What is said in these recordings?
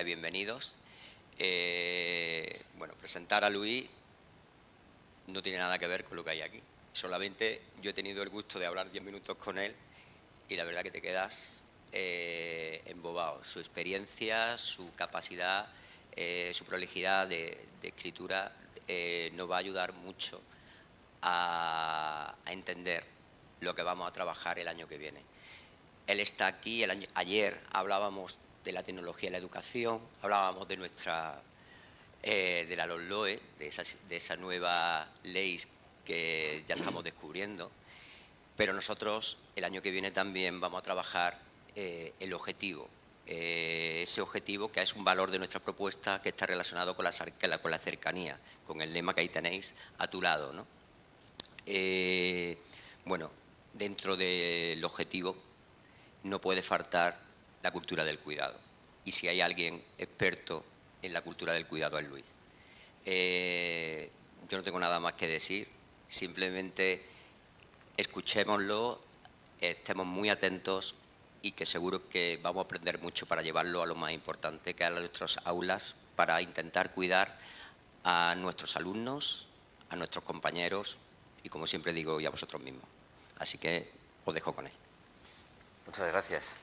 días y bienvenidos. Bueno, presentar a Luis no tiene nada que ver con lo que hay aquí. Solamente yo he tenido el gusto de hablar 10 minutos con él y la verdad que te quedas embobado. Su experiencia, su capacidad, su prolijidad de escritura nos va a ayudar mucho a entender lo que vamos a trabajar el año que viene. Él está aquí, ayer hablábamos de la tecnología en la educación, hablábamos de de la LOMLOE, de esa nueva ley que ya estamos descubriendo, pero nosotros el año que viene también vamos a trabajar el objetivo, ese objetivo que es un valor de nuestra propuesta que está relacionado con la cercanía, con el lema que ahí tenéis a tu lado, ¿no? Bueno, dentro del objetivo no puede faltar la cultura del cuidado. Y si hay alguien experto en la cultura del cuidado es Luis. Yo no tengo nada más que decir, simplemente escuchémoslo, estemos muy atentos y que seguro que vamos a aprender mucho para llevarlo a lo más importante, que es a nuestras aulas, para intentar cuidar a nuestros alumnos, a nuestros compañeros y, como siempre digo, y a vosotros mismos. Así que os dejo con él. Muchas gracias.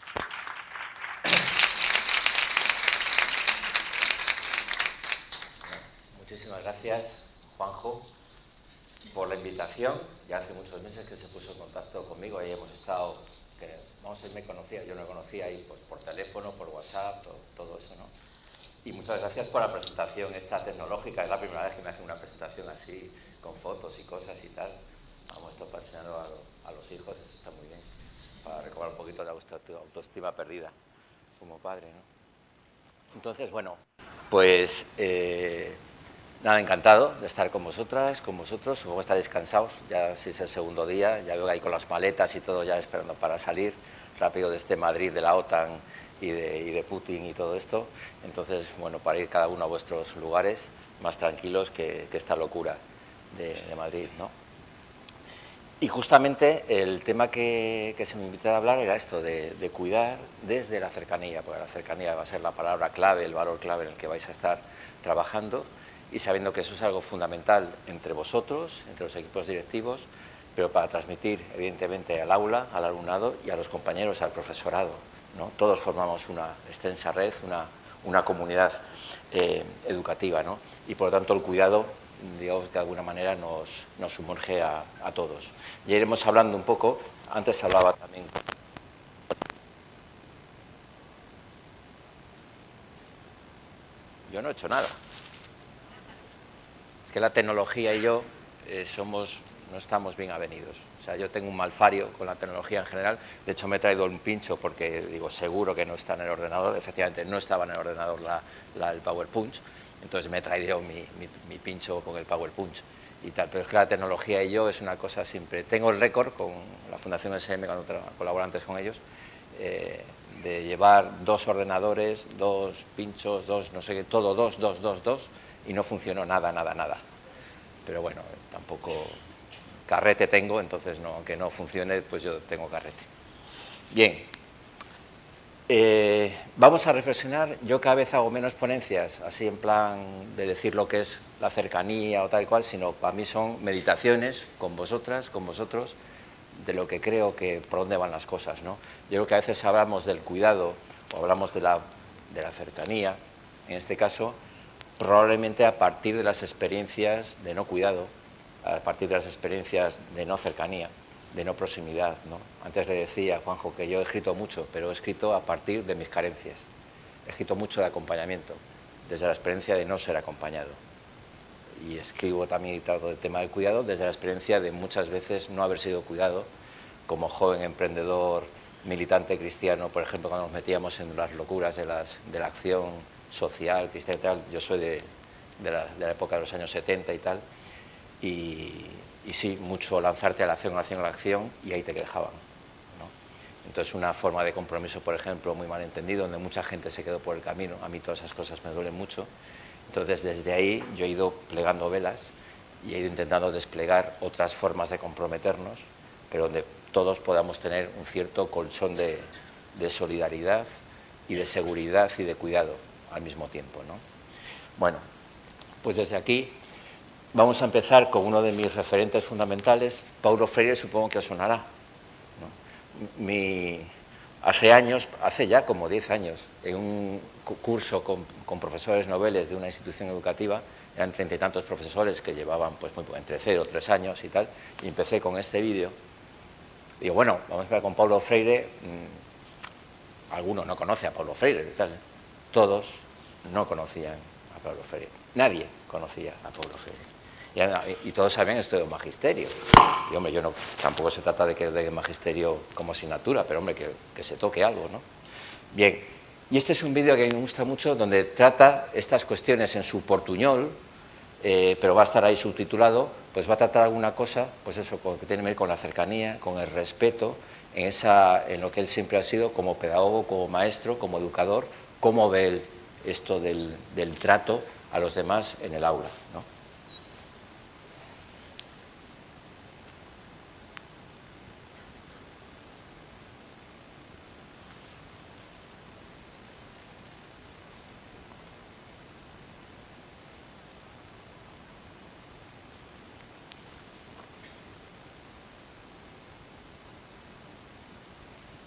Muchísimas gracias, Juanjo, por la invitación. Ya hace muchos meses que se puso en contacto conmigo, ahí hemos estado, él me conocía, yo no conocía ahí pues, por teléfono, por WhatsApp, todo eso, ¿no? Y muchas gracias por la presentación esta tecnológica, es la primera vez que me hacen una presentación así, con fotos y cosas y tal. Vamos, esto para enseñarlo a los hijos, eso está muy bien, para recobrar un poquito de autoestima perdida como padre, ¿no? Entonces, bueno, pues nada, encantado de estar con vosotras, con vosotros. Supongo que estaréis cansados, ya si es el segundo día, ya veo que ahí con las maletas y todo ya esperando para salir rápido de este Madrid de la OTAN y de Putin y todo esto. Entonces, bueno, para ir cada uno a vuestros lugares más tranquilos que esta locura de Madrid, ¿no? Y justamente el tema que se me invitó a hablar era esto, de cuidar desde la cercanía, porque la cercanía va a ser la palabra clave, el valor clave en el que vais a estar trabajando, y sabiendo que eso es algo fundamental entre vosotros, entre los equipos directivos, pero para transmitir, evidentemente, al aula, al alumnado y a los compañeros, al profesorado, ¿no? Todos formamos una extensa red, una comunidad educativa, ¿no? Y por lo tanto el cuidado, digamos que de alguna manera nos sumerge a todos. Ya iremos hablando un poco, antes hablaba también. Yo no he hecho nada. Es que la tecnología y yo no estamos bien avenidos. O sea, yo tengo un malfario con la tecnología en general. De hecho, me he traído un pincho porque digo, seguro que no está en el ordenador. Efectivamente, no estaba en el ordenador el PowerPoint. Entonces me he traído mi pincho con el PowerPoint y tal. Pero es que la tecnología y yo es una cosa siempre. Tengo el récord con la Fundación SM, cuando colaboro antes con ellos, de llevar 2 ordenadores, 2 pinchos, 2, no sé qué, todo 2, y no funcionó nada. Pero bueno, tampoco carrete tengo, entonces no, aunque no funcione, pues yo tengo carrete. Bien, vamos a reflexionar. Yo cada vez hago menos ponencias, así en plan de decir lo que es la cercanía o tal cual, sino para mí son meditaciones con vosotras, con vosotros, de lo que creo que por dónde van las cosas, ¿no? Yo creo que a veces hablamos del cuidado o hablamos de la cercanía, en este caso, probablemente a partir de las experiencias de no cuidado, a partir de las experiencias de no cercanía, de no proximidad, ¿no? Antes le decía a Juanjo que yo he escrito mucho, pero he escrito a partir de mis carencias. He escrito mucho de acompañamiento, desde la experiencia de no ser acompañado. Y escribo también y trato del tema del cuidado desde la experiencia de muchas veces no haber sido cuidado, como joven emprendedor, militante cristiano, por ejemplo, cuando nos metíamos en las locuras de la acción social, cristiana y tal. Yo soy de la época de los años 70 y tal, y sí, mucho lanzarte a la acción, y ahí te dejaban, ¿no? Entonces, una forma de compromiso, por ejemplo, muy mal entendido, donde mucha gente se quedó por el camino. A mí todas esas cosas me duelen mucho. Entonces, desde ahí yo he ido plegando velas y he ido intentando desplegar otras formas de comprometernos, pero donde todos podamos tener un cierto colchón de solidaridad y de seguridad y de cuidado al mismo tiempo, ¿no? Bueno, pues desde aquí vamos a empezar con uno de mis referentes fundamentales, Paulo Freire, supongo que os sonará, ¿no? Hace años, hace ya como 10 años, en un curso con profesores noveles de una institución educativa, eran 30 y tantos profesores que llevaban pues, entre 0 y 3 años y tal, y empecé con este vídeo. Digo, bueno, vamos a empezar con Paulo Freire. Alguno no conoce a Paulo Freire y tal. Todos no conocían a Paulo Freire. Nadie conocía a Paulo Freire. Y todos sabían esto de magisterio. Y hombre, tampoco se trata de magisterio como asignatura, pero hombre, que se toque algo, ¿no? Bien, y este es un vídeo que a mí me gusta mucho, donde trata estas cuestiones en su portuñol, pero va a estar ahí subtitulado, pues va a tratar alguna cosa, pues eso, que tiene que ver con la cercanía, con el respeto, en lo que él siempre ha sido como pedagogo, como maestro, como educador, cómo ve él esto del trato a los demás en el aula, ¿no?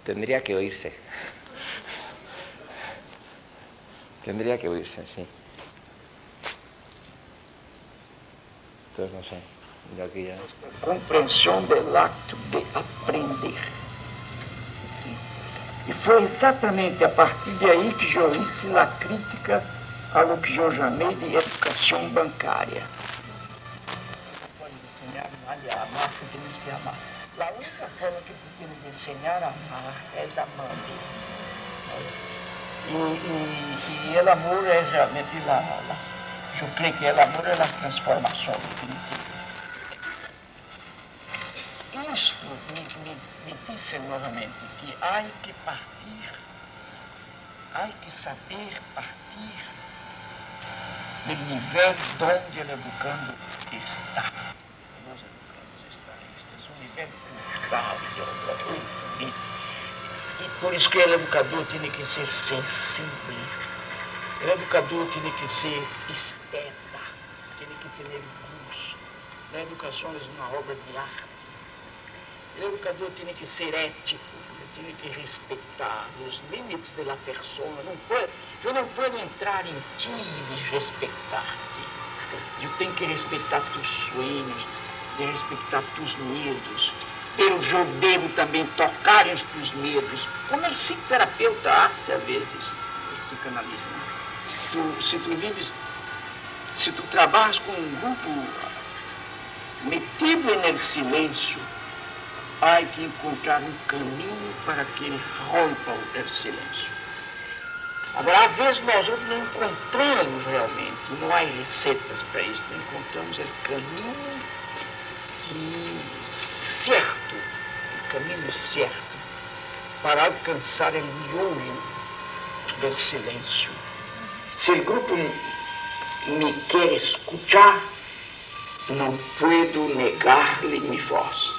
Tendría que oírse. Tendría que oírse, sí. Entonces, no sé. Mira aquí ya. Compreensão do acto de aprender. E foi exatamente a partir daí que eu hice a crítica ao que eu chamei de educação bancária. Pode ensinar a amar, que temos que amar. A única forma que podemos ensinar a amar é amando. E o amor é realmente eu creio que o amor é a transformação definitiva. Isto me disse novamente que há que partir, há que saber partir do nível onde o educando está. Os educandos estão. Este é um nível cultural, e por isso que o educador tem que ser sensível, o educador tem que ser esteta, tem que ter gosto. A educação é uma obra de arte. O educador tem que ser ético, tem que respeitar os limites da pessoa. Eu não posso entrar em ti e desrespeitar-te. Eu tenho que respeitar teus sonhos, de respeitar teus medos. Eu devo também tocar os teus medos. Como é psicoterapeuta, às vezes, psicanalista. Se tu trabalhas com um grupo metido no silêncio, há que encontrar um caminho para que ele rompa o silêncio. Agora, às vezes nós não encontramos realmente, não há receitas para isso, não encontramos o caminho certo, o caminho certo para alcançar o miolo do silêncio. Se o grupo me quer escutar, não puedo negar-lhe minha voz.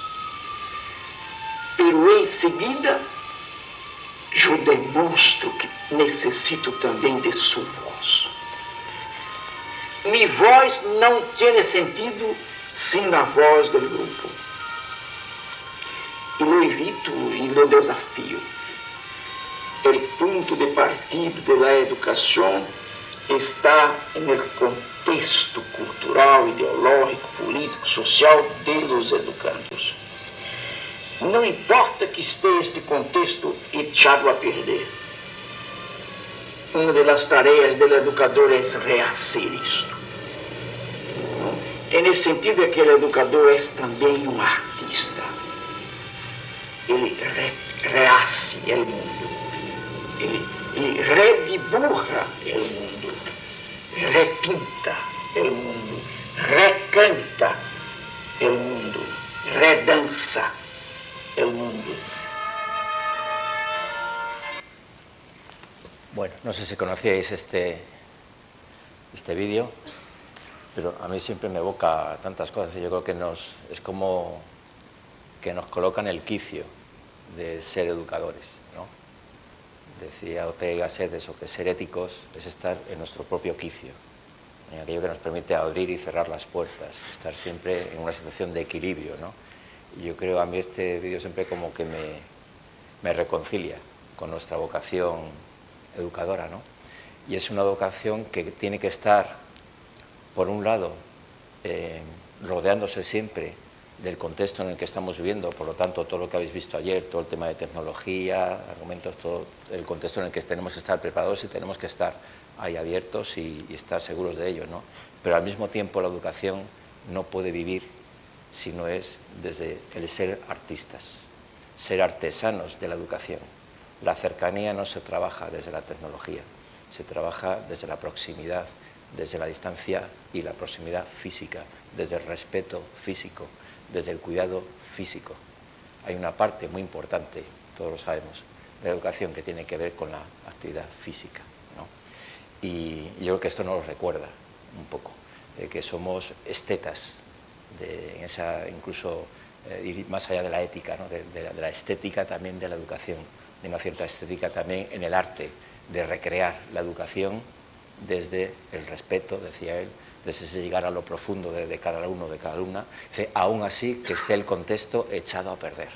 Pero em seguida, eu demonstro que necessito também de sua voz. Minha voz não tem sentido sem a voz do grupo. E lo evito e lo desafio. O ponto de partida da educação está no contexto cultural, ideológico, político, social dos educandos. Não importa que esteja este contexto echado a perder. Uma das tarefas do educador é reacer isto. E nesse sentido é que o educador é também um artista. Ele reace o mundo. Ele redibuja o mundo. Repinta o mundo. Recanta o mundo. Redança el mundo. Bueno, no sé si conocíais este vídeo, pero a mí siempre me evoca tantas cosas. Yo creo que es como que nos coloca en el quicio de ser educadores, ¿no? Decía Ortega y Gasset eso, que ser éticos es estar en nuestro propio quicio, en aquello que nos permite abrir y cerrar las puertas, estar siempre en una situación de equilibrio, ¿no? Y yo creo, a mí este vídeo siempre como que me reconcilia con nuestra vocación educadora, ¿no? Y es una vocación que tiene que estar, por un lado, rodeándose siempre del contexto en el que estamos viviendo, por lo tanto, todo lo que habéis visto ayer, todo el tema de tecnología, argumentos, todo el contexto en el que tenemos que estar preparados y tenemos que estar ahí abiertos y estar seguros de ello, ¿no? Pero al mismo tiempo la educación no puede vivir si no es desde el ser artistas, ser artesanos de la educación. La cercanía no se trabaja desde la tecnología, se trabaja desde la proximidad, desde la distancia y la proximidad física, desde el respeto físico, desde el cuidado físico. Hay una parte muy importante, todos lo sabemos, de la educación que tiene que ver con la actividad física, ¿no? Y yo creo que esto nos lo recuerda un poco, que somos estetas, incluso ir más allá de la ética, ¿no? de la estética también de la educación, de una cierta estética también en el arte, de recrear la educación desde el respeto, decía él, desde ese llegar a lo profundo de cada uno, de cada alumna, aún así que esté el contexto echado a perder.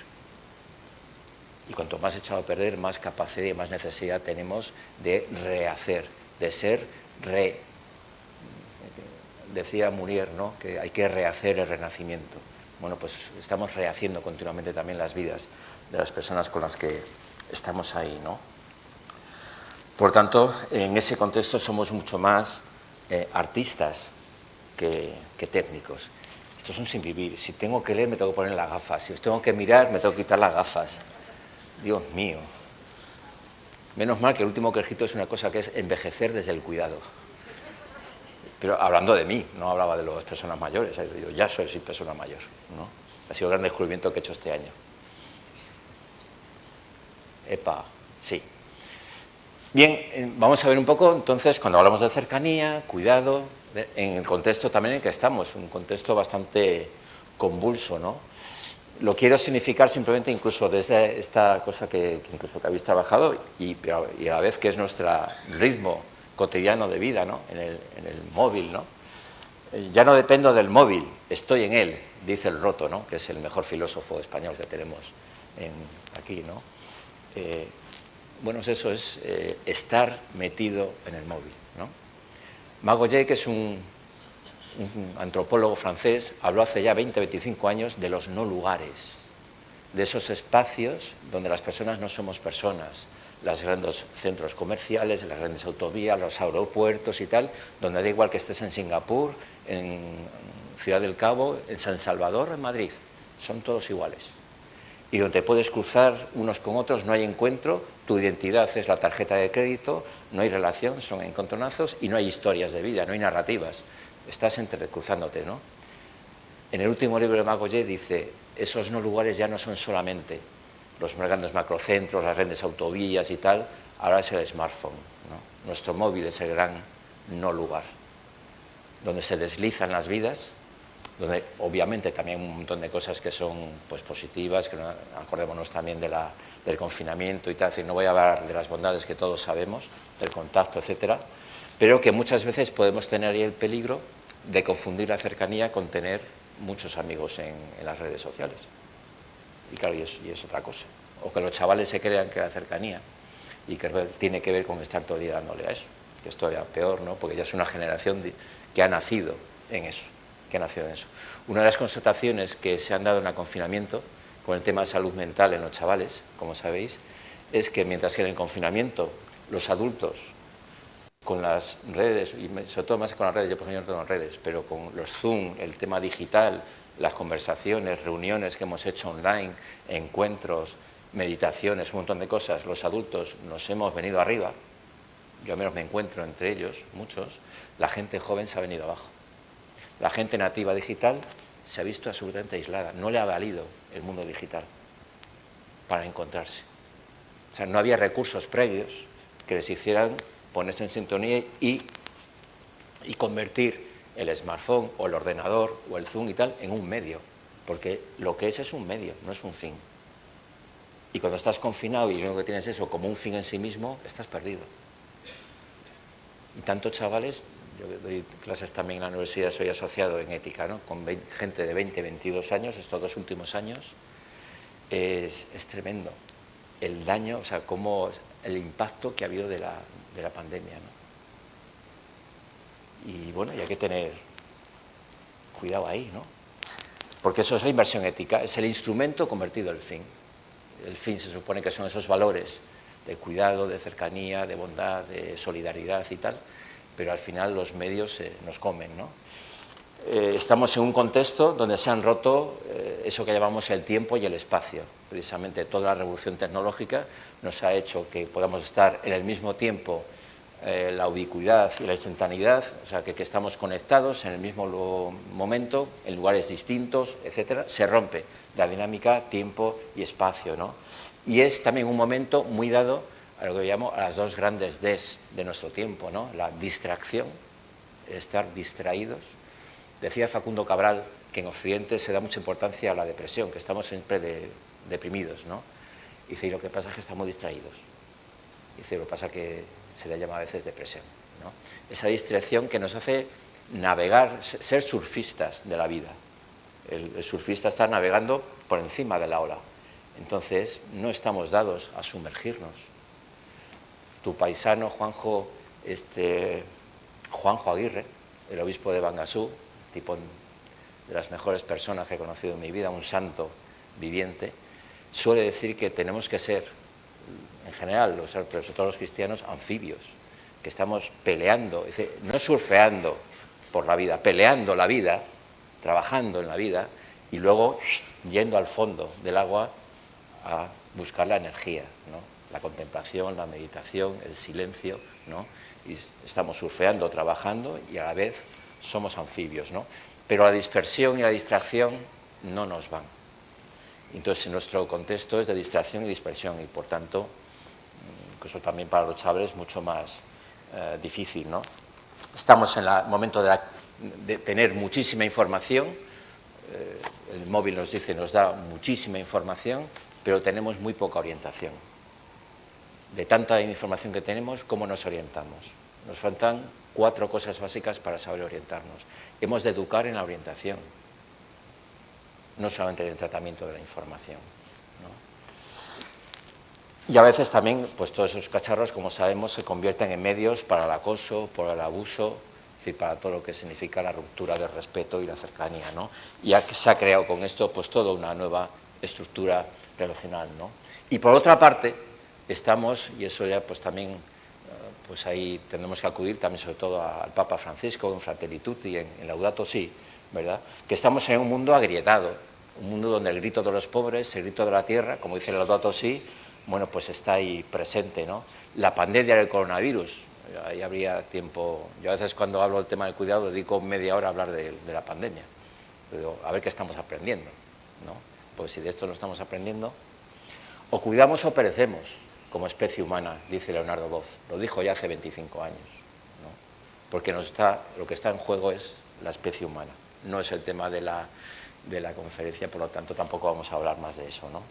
Y cuanto más echado a perder, más capacidad y más necesidad tenemos de rehacer, de ser decía Munier, ¿no?, que hay que rehacer el renacimiento. Bueno, pues estamos rehaciendo continuamente también las vidas de las personas con las que estamos ahí, ¿no? Por tanto, en ese contexto somos mucho más artistas que técnicos. Esto es un sinvivir. Si tengo que leer, me tengo que poner las gafas. Si os tengo que mirar, me tengo que quitar las gafas. Dios mío. Menos mal que el último que he escrito es una cosa que es envejecer desde el cuidado. Pero hablando de mí, no hablaba de las personas mayores. Yo ya soy persona mayor, ¿no? Ha sido el gran descubrimiento que he hecho este año. Epa, sí. Bien, vamos a ver un poco, entonces, cuando hablamos de cercanía, cuidado, en el contexto también en el que estamos, un contexto bastante convulso, ¿no? Lo quiero significar simplemente incluso desde esta cosa que incluso que habéis trabajado y a la vez que es nuestro ritmo cotidiano de vida, ¿no? En el móvil, ¿no? Ya no dependo del móvil, estoy en él, dice el Roto, ¿no?, que es el mejor filósofo español que tenemos aquí, ¿no? Bueno, eso es estar metido en el móvil, ¿no? Magoyer, que es un antropólogo francés, habló hace ya 20-25 años de los no lugares, de esos espacios donde las personas no somos personas, los grandes centros comerciales, las grandes autovías, los aeropuertos y tal, donde da igual que estés en Singapur, en Ciudad del Cabo, en San Salvador, en Madrid, son todos iguales. Y donde puedes cruzar unos con otros, no hay encuentro, tu identidad es la tarjeta de crédito, no hay relación, son encontronazos y no hay historias de vida, no hay narrativas, estás entrecruzándote, ¿no? En el último libro de Magoyer dice, esos no lugares ya no son solamente los grandes macrocentros, las grandes autovías y tal, ahora es el smartphone, ¿no? Nuestro móvil es el gran no lugar, donde se deslizan las vidas, donde obviamente también un montón de cosas que son pues positivas, que acordémonos también del confinamiento y tal, es decir, no voy a hablar de las bondades que todos sabemos, del contacto, etcétera, pero que muchas veces podemos tener ahí el peligro de confundir la cercanía con tener muchos amigos en las redes sociales. Y claro, y es otra cosa. O que los chavales se crean que la cercanía y que tiene que ver con estar todo el día dándole a eso, que es todavía peor, ¿no?, porque ya es una generación que ha nacido en eso. Una de las constataciones que se han dado en el confinamiento con el tema de salud mental en los chavales, como sabéis, es que mientras que en el confinamiento los adultos con las redes, y sobre todo más con las redes, yo por ejemplo no tengo redes, pero con los Zoom, el tema digital, las conversaciones, reuniones que hemos hecho online, encuentros, meditaciones, un montón de cosas, los adultos nos hemos venido arriba, yo al menos me encuentro entre ellos, muchos, la gente joven se ha venido abajo. La gente nativa digital se ha visto absolutamente aislada, no le ha valido el mundo digital para encontrarse. O sea, no había recursos previos que les hicieran ponerse en sintonía y convertir el smartphone o el ordenador o el Zoom y tal en un medio, porque lo que es un medio, no es un fin. Y cuando estás confinado y lo único que tienes eso como un fin en sí mismo, estás perdido. Y tantos chavales, yo doy clases también en la universidad, soy asociado en ética, ¿no? Con gente de 20, 22 años, estos 2 últimos años, es tremendo el daño, o sea, como el impacto que ha habido de la pandemia, ¿no? Y bueno, y hay que tener cuidado ahí, ¿no? Porque eso es la inversión ética, es el instrumento convertido en el fin. El fin se supone que son esos valores de cuidado, de cercanía, de bondad, de solidaridad y tal, pero al final los medios nos comen, ¿no? Estamos en un contexto donde se han roto eso que llamamos el tiempo y el espacio. Precisamente toda la revolución tecnológica nos ha hecho que podamos estar en el mismo tiempo, la ubicuidad y la instantaneidad, o sea, que estamos conectados en el mismo momento, en lugares distintos, etcétera. Se rompe la dinámica tiempo y espacio, ¿no? Y es también un momento muy dado a lo que llamo a las 2 grandes Ds de nuestro tiempo, ¿no? La distracción, el estar distraídos. Decía Facundo Cabral que en Occidente se da mucha importancia a la depresión, que estamos siempre deprimidos, ¿no? Y dice, y lo que pasa es que estamos distraídos. Y dice, lo que pasa es que se le llama a veces depresión, ¿no? Esa distracción que nos hace navegar, ser surfistas de la vida. El surfista está navegando por encima de la ola. Entonces, no estamos dados a sumergirnos. Tu paisano, Juanjo Aguirre, el obispo de Bangasú, tipo de las mejores personas que he conocido en mi vida, un santo viviente, suele decir que tenemos que ser, en general, pero sobre todo los cristianos, anfibios, que estamos peleando, no surfeando por la vida, peleando la vida, trabajando en la vida y luego yendo al fondo del agua a buscar la energía, ¿no? La contemplación, la meditación, el silencio, ¿no? Y estamos surfeando, trabajando y a la vez somos anfibios, ¿no? Pero la dispersión y la distracción no nos van. Entonces, nuestro contexto es de distracción y dispersión y, por tanto, incluso también para los chavales, mucho más difícil, ¿no? Estamos en el momento de tener muchísima información, el móvil nos dice, nos da muchísima información, pero tenemos muy poca orientación. De tanta información que tenemos, ¿cómo nos orientamos? Nos faltan 4 cosas básicas para saber orientarnos. Hemos de educar en la orientación, no solamente en el tratamiento de la información, ¿no? Y a veces también, pues todos esos cacharros, como sabemos, se convierten en medios para el acoso, para el abuso, es decir, para todo lo que significa la ruptura del respeto y la cercanía, ¿no? Y se ha creado con esto pues toda una nueva estructura relacional, ¿no? Y por otra parte, estamos, y eso ya pues también, pues ahí tendremos que acudir también sobre todo al Papa Francisco, en Fratelli Tutti, en Laudato Si, ¿verdad? Que estamos en un mundo agrietado, un mundo donde el grito de los pobres, el grito de la tierra, como dice el Laudato Si, bueno, pues está ahí presente, ¿no? La pandemia del coronavirus, ahí habría tiempo, yo a veces cuando hablo del tema del cuidado dedico media hora a hablar de la pandemia, pero a ver qué estamos aprendiendo, ¿no? Pues si de esto no estamos aprendiendo, o cuidamos o perecemos como especie humana, dice Leonardo Boff, lo dijo ya hace 25 años, ¿no? Porque lo que está en juego es la especie humana, no es el tema de la conferencia, por lo tanto tampoco vamos a hablar más de eso, ¿no?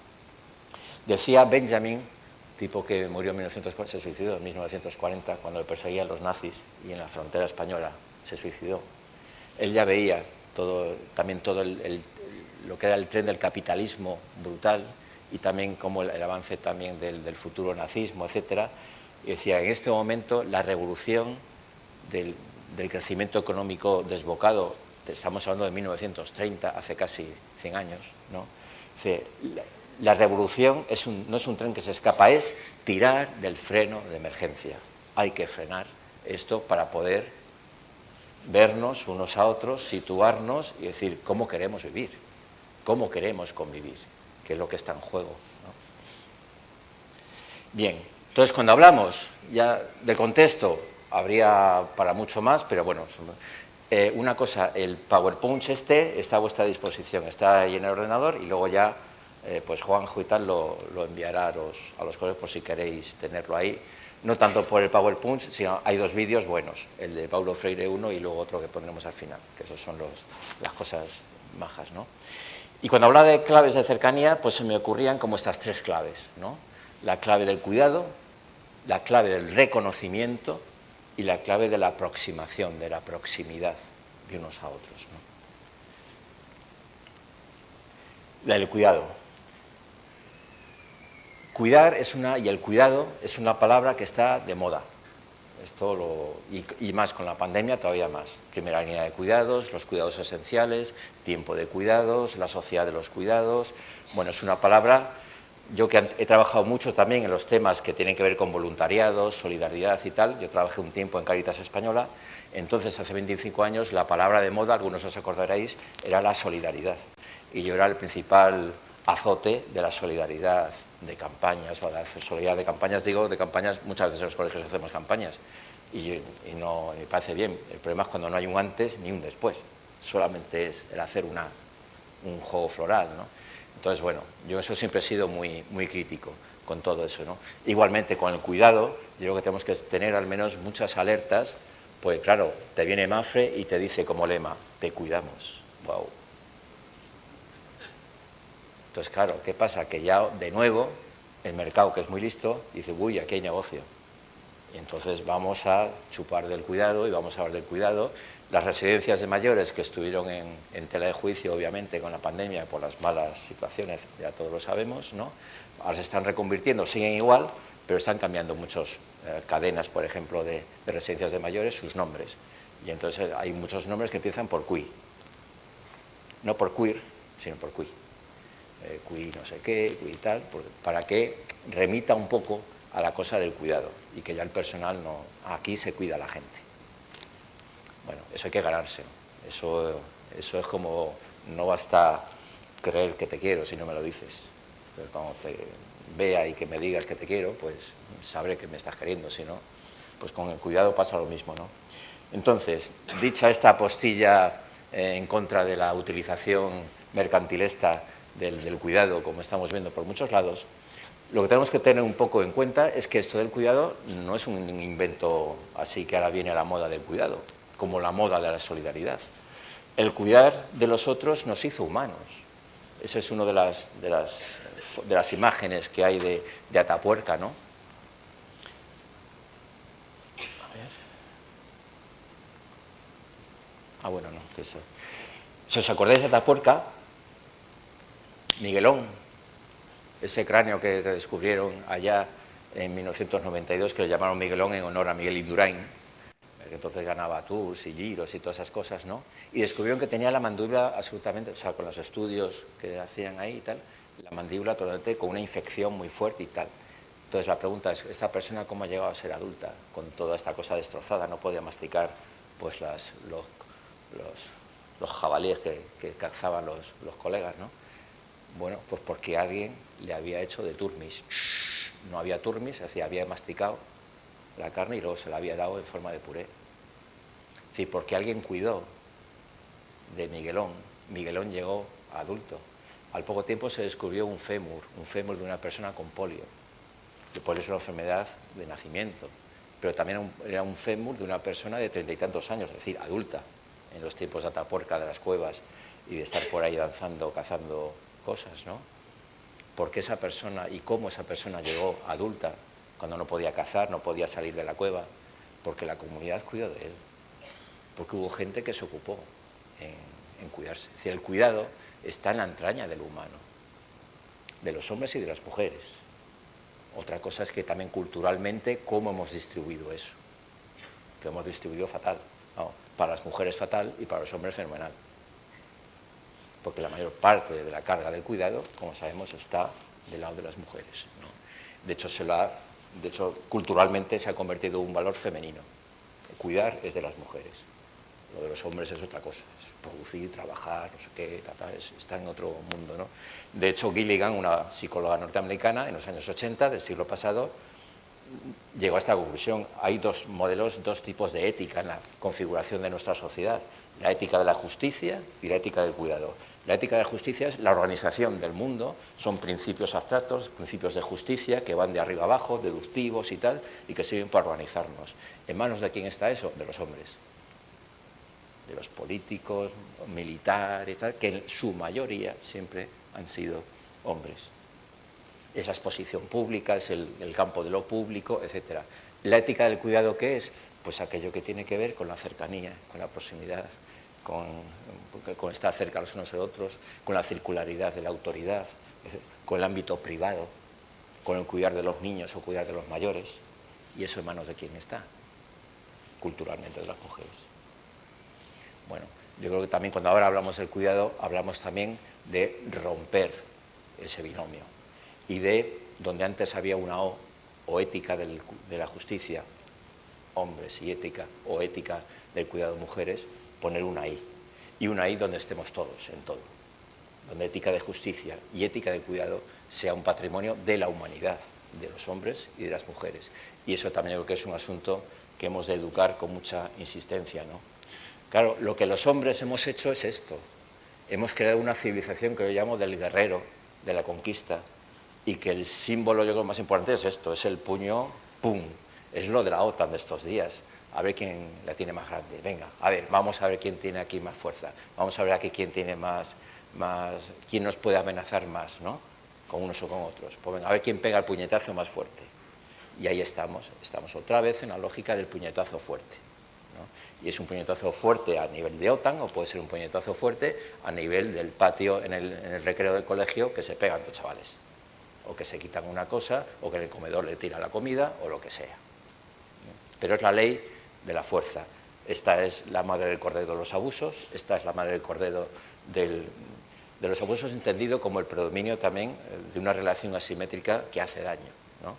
Decía Benjamin, tipo que murió en 1940, se suicidó en 1940 cuando le perseguían los nazis y en la frontera española se suicidó. Él ya veía también todo lo que era el tren del capitalismo brutal y también como el avance también del futuro nazismo, etcétera. Y decía, en este momento la revolución del crecimiento económico desbocado, estamos hablando de 1930, hace casi 100 años, ¿no? Dice, la revolución no es un tren que se escapa, es tirar del freno de emergencia. Hay que frenar esto para poder vernos unos a otros, situarnos y decir cómo queremos vivir, cómo queremos convivir, que es lo que está en juego, ¿no? Bien, entonces cuando hablamos ya del contexto, habría para mucho más, pero bueno, una cosa, el PowerPoint está a vuestra disposición, está ahí en el ordenador y luego ya pues Juanjo y tal lo enviará a los colegas por si queréis tenerlo ahí, no tanto por el PowerPoint, sino hay 2 vídeos buenos, el de Paulo Freire 1 y luego otro que pondremos al final, que esos son las cosas majas, ¿no? Y cuando hablaba de claves de cercanía, pues se me ocurrían como estas tres claves, ¿no? La clave del cuidado, la clave del reconocimiento y la clave de la aproximación, de la proximidad de unos a otros, ¿no? La del cuidado. Cuidar y el cuidado es una palabra que está de moda. Y más con la pandemia todavía más. Primera línea de cuidados, los cuidados esenciales, tiempo de cuidados, la sociedad de los cuidados. Bueno, es una palabra, yo que he trabajado mucho también en los temas que tienen que ver con voluntariado, solidaridad y tal. Yo trabajé un tiempo en Cáritas Española, entonces hace 25 años la palabra de moda, algunos os acordaréis, era la solidaridad. Y yo era el principal azote de la solidaridad de campañas, o de la solidaridad de campañas, digo, de campañas, muchas veces en los colegios hacemos campañas, y no me parece bien. El problema es cuando no hay un antes ni un después, solamente es el hacer un juego floral, ¿no? Entonces, bueno, yo eso siempre he sido muy, muy crítico con todo eso, ¿no? Igualmente, con el cuidado, yo creo que tenemos que tener al menos muchas alertas, pues claro, te viene Mafre y te dice como lema, te cuidamos, wow. Entonces, claro, ¿qué pasa? Que ya, de nuevo, el mercado, que es muy listo, dice, uy, aquí hay negocio. Y entonces vamos a chupar del cuidado y vamos a hablar del cuidado. Las residencias de mayores que estuvieron en tela de juicio, obviamente, con la pandemia, por las malas situaciones, ya todos lo sabemos, ¿no? Ahora se están reconvirtiendo, siguen igual, pero están cambiando muchas cadenas, por ejemplo, de residencias de mayores, sus nombres. Y entonces hay muchos nombres que empiezan por QUI. No por queer, sino por QUI. QUI no sé qué, QUI tal, para que remita un poco a la cosa del cuidado y que ya el personal no... Aquí se cuida a la gente. Bueno, eso hay que ganarse. Eso es como, no basta creer que te quiero si no me lo dices. Pero cuando te vea y que me digas que te quiero, pues sabré que me estás queriendo. Si no, pues con el cuidado pasa lo mismo, ¿no? Entonces, dicha esta postilla en contra de la utilización mercantilista del cuidado, como estamos viendo por muchos lados, lo que tenemos que tener un poco en cuenta es que esto del cuidado no es un invento así que ahora viene a la moda del cuidado, como la moda de la solidaridad. El cuidar de los otros nos hizo humanos. Esa es una de las imágenes que hay de Atapuerca, ¿no? A ver. Ah, bueno, no, que eso. Si os acordáis de Atapuerca, Miguelón, ese cráneo que descubrieron allá en 1992, que le llamaron Miguelón en honor a Miguel Indurain, que entonces ganaba Tours y Giros y todas esas cosas, ¿no? Y descubrieron que tenía la mandíbula absolutamente, o sea, con los estudios que hacían ahí y tal, la mandíbula totalmente con una infección muy fuerte y tal. Entonces la pregunta es, ¿esta persona cómo ha llegado a ser adulta con toda esta cosa destrozada? No podía masticar pues los jabalíes que cazaban los colegas, ¿no? Bueno, pues porque alguien le había hecho de turmis. No había turmis, es decir, había masticado la carne y luego se la había dado en forma de puré. Es decir, porque alguien cuidó de Miguelón. Miguelón llegó adulto. Al poco tiempo se descubrió un fémur de una persona con polio. El polio es una enfermedad de nacimiento, pero también era un fémur de una persona de 30 y tantos años, es decir, adulta, en los tiempos de Atapuerca, de las cuevas, y de estar por ahí danzando, cazando cosas, ¿no? Porque esa persona y cómo esa persona llegó adulta cuando no podía cazar, no podía salir de la cueva, porque la comunidad cuidó de él, porque hubo gente que se ocupó en cuidarse. Es decir, el cuidado está en la entraña del humano, de los hombres y de las mujeres. Otra cosa es que también culturalmente cómo hemos distribuido eso, que hemos distribuido fatal, ¿no? Para las mujeres fatal y para los hombres fenomenal. Porque la mayor parte de la carga del cuidado, como sabemos, está del lado de las mujeres, ¿no? De hecho, culturalmente se ha convertido en un valor femenino. Cuidar es de las mujeres. Lo de los hombres es otra cosa, es producir, trabajar, no sé qué, está en otro mundo, ¿no? De hecho, Gilligan, una psicóloga norteamericana, en los años 80 del siglo pasado, llegó a esta conclusión. Hay dos modelos, dos tipos de ética en la configuración de nuestra sociedad: la ética de la justicia y la ética del cuidado. La ética de la justicia es la organización del mundo, son principios abstractos, principios de justicia que van de arriba abajo, deductivos y tal, y que sirven para organizarnos. ¿En manos de quién está eso? De los hombres. de los políticos, militares, que en su mayoría siempre han sido hombres. Es la exposición pública, es el campo de lo público, etc. ¿La ética del cuidado qué es? Pues aquello que tiene que ver con la cercanía, con la proximidad, con estar cerca los unos de los otros, con la circularidad de la autoridad, con el ámbito privado, con el cuidar de los niños o cuidar de los mayores. ¿Y eso en manos de quién está? Culturalmente de las mujeres. Bueno, yo creo que también cuando ahora hablamos del cuidado, hablamos también de romper ese binomio y de donde antes había una o ética de la justicia, hombres, y ética o ética del cuidado de mujeres, poner una I. Y una I donde estemos todos, en todo. Donde ética de justicia y ética de cuidado sea un patrimonio de la humanidad, de los hombres y de las mujeres. Y eso también creo que es un asunto que hemos de educar con mucha insistencia, ¿no? Claro, lo que los hombres hemos hecho es esto. Hemos creado una civilización que yo llamo del guerrero, de la conquista, y que el símbolo, yo creo, más importante es esto, es el puño, ¡pum! Es lo de la OTAN de estos días. A ver quién la tiene más grande. Venga, a ver, vamos a ver quién tiene aquí más fuerza. Vamos a ver aquí quién tiene quién nos puede amenazar más, ¿no? Con unos o con otros. Pues venga, a ver quién pega el puñetazo más fuerte. Y ahí estamos otra vez en la lógica del puñetazo fuerte, ¿no? Y es un puñetazo fuerte a nivel de OTAN o puede ser un puñetazo fuerte a nivel del patio en el recreo del colegio que se pegan dos chavales. O que se quitan una cosa, o que en el comedor le tira la comida, o lo que sea. Pero es la ley de la fuerza. Esta es la madre del cordero de los abusos, esta es la madre del cordero de los abusos, entendido como el predominio también de una relación asimétrica que hace daño, ¿no?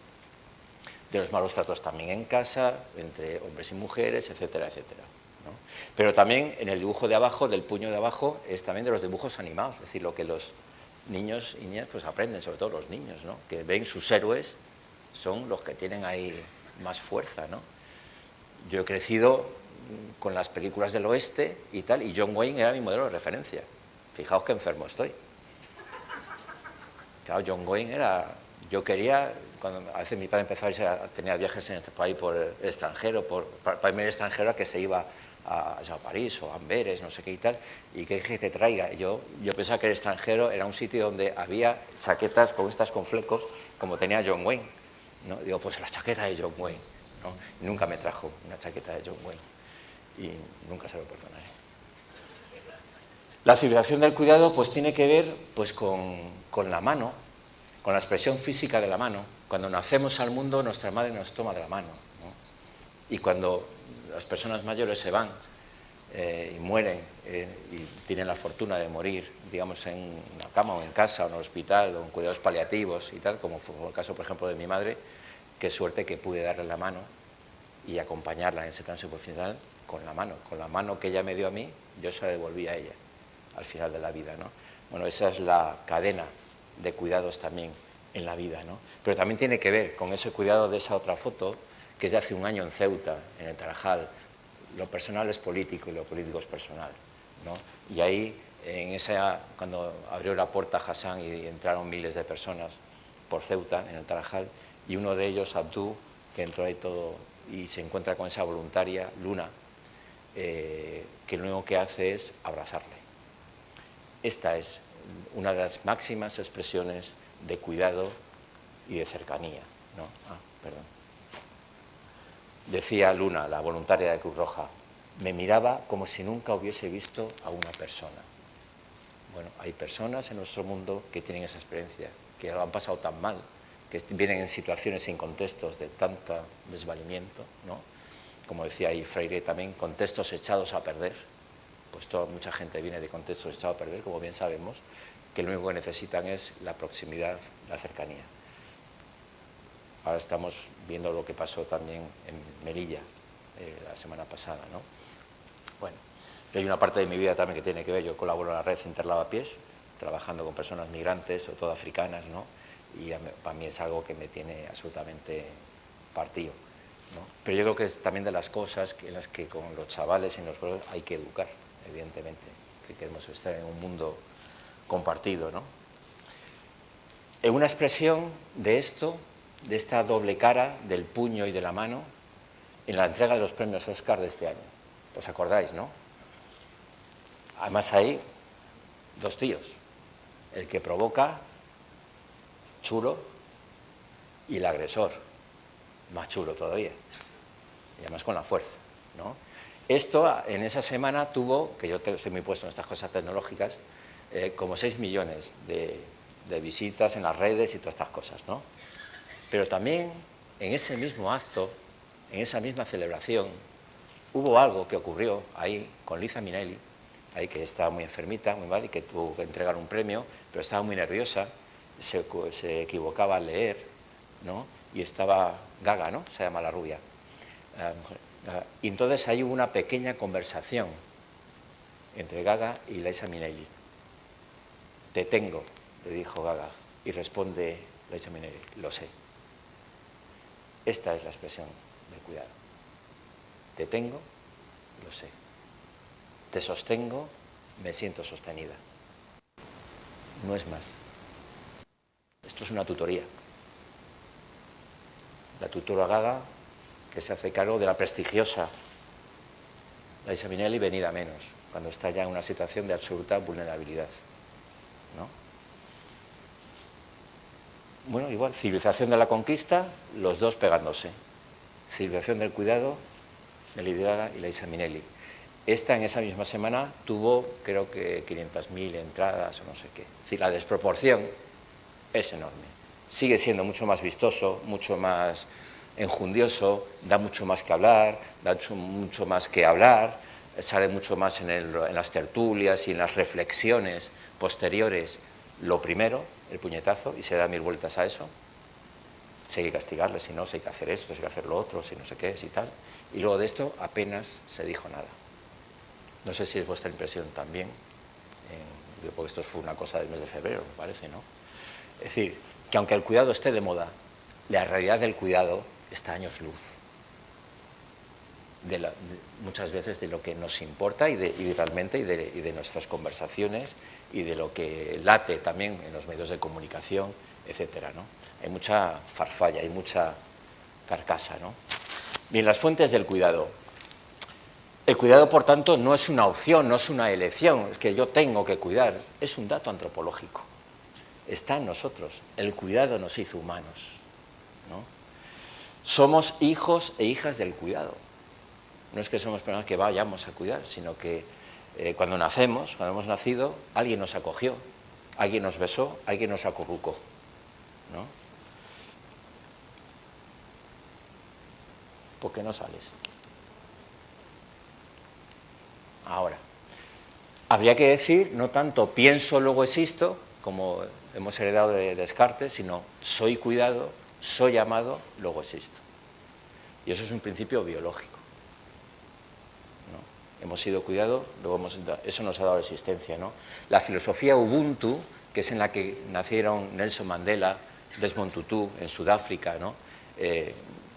De los malos tratos también en casa, entre hombres y mujeres, etcétera, etcétera, ¿no? Pero también en el dibujo de abajo, del puño de abajo, es también de los dibujos animados, es decir, lo que los niños y niñas pues aprenden, sobre todo los niños, ¿no? Que ven sus héroes, son los que tienen ahí más fuerza, ¿no? Yo he crecido con las películas del oeste y tal, y John Wayne era mi modelo de referencia. Fijaos qué enfermo estoy. Claro, John Wayne era... Yo quería, cuando a veces mi padre empezaba a tener viajes en este país por el extranjero, para irme al extranjero, a que se iba a París o a Amberes, no sé qué y tal, y que te traiga. Yo pensaba que el extranjero era un sitio donde había chaquetas con estas con flecos, como tenía John Wayne, ¿no? Digo, pues la chaqueta de John Wayne, ¿no? Nunca me trajo una chaqueta de John Wayne y nunca se lo perdonaré. La civilización del cuidado pues tiene que ver pues con la mano, con la expresión física de la mano. Cuando nacemos al mundo, nuestra madre nos toma de la mano, ¿no? Y cuando las personas mayores se van y mueren y tienen la fortuna de morir, digamos, en una cama o en casa o en el hospital o en cuidados paliativos y tal, como fue el caso, por ejemplo, de mi madre, qué suerte que pude darle la mano y acompañarla en ese tránsito final con la mano que ella me dio a mí, yo se la devolví a ella al final de la vida, ¿no? Bueno, esa es la cadena de cuidados también en la vida, ¿no? Pero también tiene que ver con ese cuidado de esa otra foto, que es de hace un año en Ceuta, en el Tarajal. Lo personal es político y lo político es personal, ¿no? Y ahí, cuando abrió la puerta Hassan y entraron miles de personas por Ceuta, en el Tarajal, y uno de ellos, Abdú, que entró ahí todo y se encuentra con esa voluntaria, Luna, que lo único que hace es abrazarle. Esta es una de las máximas expresiones de cuidado y de cercanía, ¿no? Perdón. Decía Luna, la voluntaria de Cruz Roja, me miraba como si nunca hubiese visto a una persona. Bueno, hay personas en nuestro mundo que tienen esa experiencia, que lo han pasado tan mal, que vienen en situaciones y en contextos de tanto desvalimiento, ¿no? Como decía ahí Freire también, contextos echados a perder. Pues mucha gente viene de contextos echados a perder, como bien sabemos, que lo único que necesitan es la proximidad, la cercanía. Ahora estamos viendo lo que pasó también en Melilla la semana pasada, ¿no? Bueno, hay una parte de mi vida también que tiene que ver, yo colaboro en la red Interlavapiés, trabajando con personas migrantes, sobre todo africanas, ¿no? Y para mí es algo que me tiene absolutamente partido, ¿no? Pero yo creo que es también de las cosas en las que con los chavales y los pueblos hay que educar, evidentemente, que queremos estar en un mundo compartido, ¿no? En una expresión de esto, de esta doble cara del puño y de la mano, en la entrega de los premios Oscar de este año. ¿Os acordáis, no? Además hay dos tíos, el que provoca, chulo, y el agresor, más chulo todavía, y además con la fuerza, ¿no? Esto en esa semana tuvo, que yo estoy muy puesto en estas cosas tecnológicas, como 6 millones de visitas en las redes y todas estas cosas, ¿no? Pero también en ese mismo acto, en esa misma celebración, hubo algo que ocurrió ahí con Liza Minnelli, ahí que estaba muy enfermita, muy mal, y que tuvo que entregar un premio, pero estaba muy nerviosa, se equivocaba al leer, ¿no? Y estaba gaga, ¿no? Se llama la rubia. Y entonces ahí hubo una pequeña conversación entre Gaga y Liza Minnelli. Te tengo, le dijo Gaga, y responde Liza Minnelli, lo sé. Esta es la expresión del cuidado. Te tengo, lo sé. Te sostengo, me siento sostenida. No es más. Esto es una tutoría. La tutora Gaga, que se hace cargo de la prestigiosa Liza Minnelli, venida menos, cuando está ya en una situación de absoluta vulnerabilidad, ¿no? Bueno, igual, civilización de la conquista, los dos pegándose. Civilización del cuidado, de Lady Gaga y Liza Minnelli. Esta en esa misma semana tuvo, creo que 500.000 entradas o no sé qué. Es decir, la desproporción es enorme. Sigue siendo mucho más vistoso, mucho más enjundioso, da mucho más que hablar, mucho más que hablar, sale mucho más en las tertulias y en las reflexiones posteriores. Lo primero, el puñetazo, y se da 1000 vueltas a eso. Si hay que castigarle, si no, si hay que hacer esto, si hay que hacer lo otro, si no sé qué, si tal. Y luego de esto apenas se dijo nada. No sé si es vuestra impresión también, porque esto fue una cosa del mes de febrero, me parece, ¿no? Es decir, que aunque el cuidado esté de moda, la realidad del cuidado está a años luz. Muchas veces de lo que nos importa y de nuestras conversaciones y de lo que late también en los medios de comunicación, etcétera, ¿no? Hay mucha farfalla, hay mucha carcasa, ¿no? Bien, las fuentes del cuidado. El cuidado, por tanto, no es una opción, no es una elección, es que yo tengo que cuidar, es un dato antropológico. Está en nosotros. El cuidado nos hizo humanos, ¿no? Somos hijos e hijas del cuidado. No es que somos personas que vayamos a cuidar, sino que cuando nacemos, cuando hemos nacido, alguien nos acogió, alguien nos besó, alguien nos acurrucó, ¿no? ¿Por qué no sales? Ahora, habría que decir, no tanto pienso, luego existo, como hemos heredado de Descartes, sino soy cuidado, soy amado, luego existo. Y eso es un principio biológico, ¿no? Hemos sido cuidados, eso nos ha dado existencia, ¿no? La filosofía Ubuntu, que es en la que nacieron Nelson Mandela, Desmond Tutu en Sudáfrica, ¿no?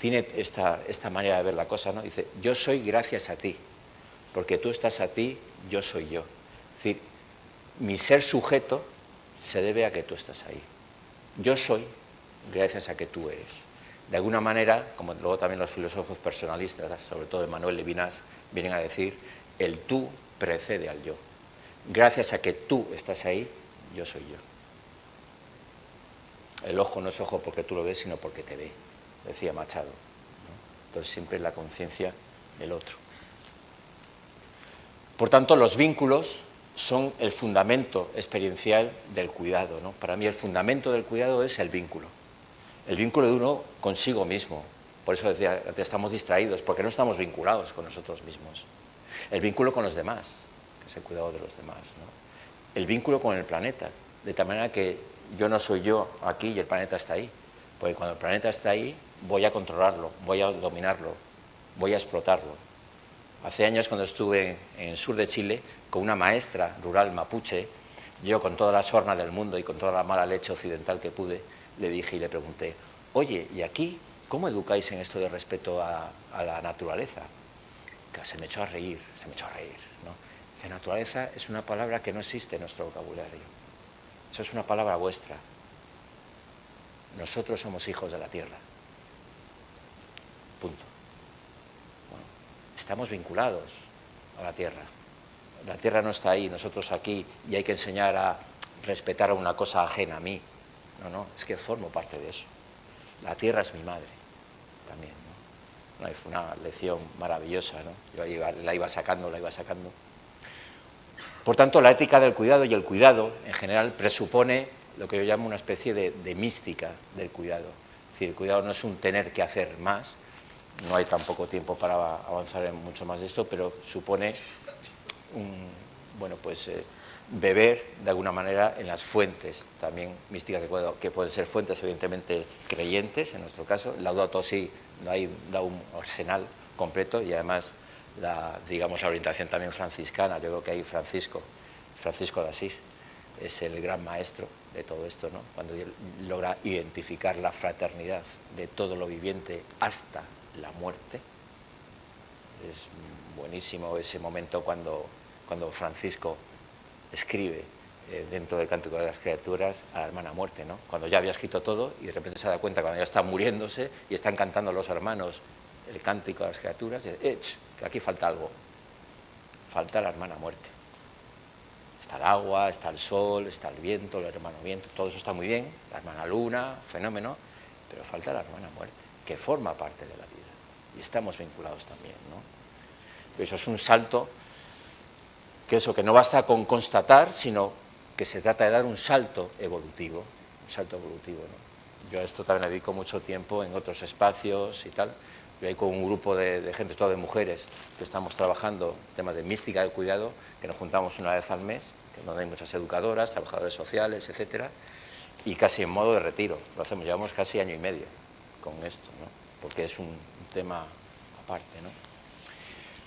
Tiene esta manera de ver la cosa, ¿no? Dice, yo soy gracias a ti, porque tú estás a ti, yo soy yo. Es decir, mi ser sujeto se debe a que tú estás ahí. Yo soy gracias a que tú eres. De alguna manera, como luego también los filósofos personalistas, sobre todo Emmanuel Levinas, vienen a decir, el tú precede al yo. Gracias a que tú estás ahí, yo soy yo. El ojo no es ojo porque tú lo ves, sino porque te ve, decía Machado, ¿no? Entonces siempre es la conciencia del otro. Por tanto, los vínculos son el fundamento experiencial del cuidado, ¿no? Para mí el fundamento del cuidado es el vínculo de uno consigo mismo. Por eso decía, estamos distraídos, porque no estamos vinculados con nosotros mismos. El vínculo con los demás, que es el cuidado de los demás, ¿no? El vínculo con el planeta, de tal manera que yo no soy yo aquí y el planeta está ahí, porque cuando el planeta está ahí voy a controlarlo, voy a dominarlo, voy a explotarlo. Hace años, cuando estuve en el sur de Chile con una maestra rural mapuche, yo con toda la sorna del mundo y con toda la mala leche occidental que pude, le dije y le pregunté, oye, ¿y aquí cómo educáis en esto de respeto a la naturaleza? Que se me echó a reír, ¿no? Dice, naturaleza es una palabra que no existe en nuestro vocabulario. Eso es una palabra vuestra. Nosotros somos hijos de la tierra. Punto. Bueno, estamos vinculados a la tierra. La tierra no está ahí, nosotros aquí, y hay que enseñar a respetar a una cosa ajena a mí. No, es que formo parte de eso. La tierra es mi madre también, ¿no? Fue una lección maravillosa, ¿no? Yo la iba sacando. Por tanto, la ética del cuidado y el cuidado, en general, presupone lo que yo llamo una especie de mística del cuidado. Es decir, el cuidado no es un tener que hacer más, no hay tampoco tiempo para avanzar en mucho más de esto, pero supone beber de alguna manera en las fuentes también místicas del cuidado, que pueden ser fuentes evidentemente creyentes, en nuestro caso. Laudato Si da un arsenal completo y además la orientación también franciscana. Yo creo que ahí Francisco de Asís es el gran maestro de todo esto, ¿no? Cuando logra identificar la fraternidad de todo lo viviente hasta la muerte. Es buenísimo ese momento cuando Francisco escribe dentro del Cántico de las Criaturas a la hermana muerte, ¿no? Cuando ya había escrito todo y de repente se da cuenta cuando ya está muriéndose y están cantando los hermanos el Cántico de las Criaturas, que aquí falta algo, falta la hermana muerte. Está el agua, está el sol, está el viento, el hermano viento, todo eso está muy bien, la hermana luna, fenómeno, pero falta la hermana muerte, que forma parte de la vida y estamos vinculados también, ¿no? Eso es un salto, que no basta con constatar, sino que se trata de dar un salto evolutivo, ¿no? Yo a esto también le dedico mucho tiempo en otros espacios y tal. Yo ahí con un grupo de gente, todo de mujeres, que estamos trabajando temas de mística del cuidado, que nos juntamos una vez al mes, donde hay muchas educadoras, trabajadores sociales, etcétera, y casi en modo de retiro. Lo hacemos, llevamos casi año y medio con esto, ¿no? Porque es un tema aparte, ¿no?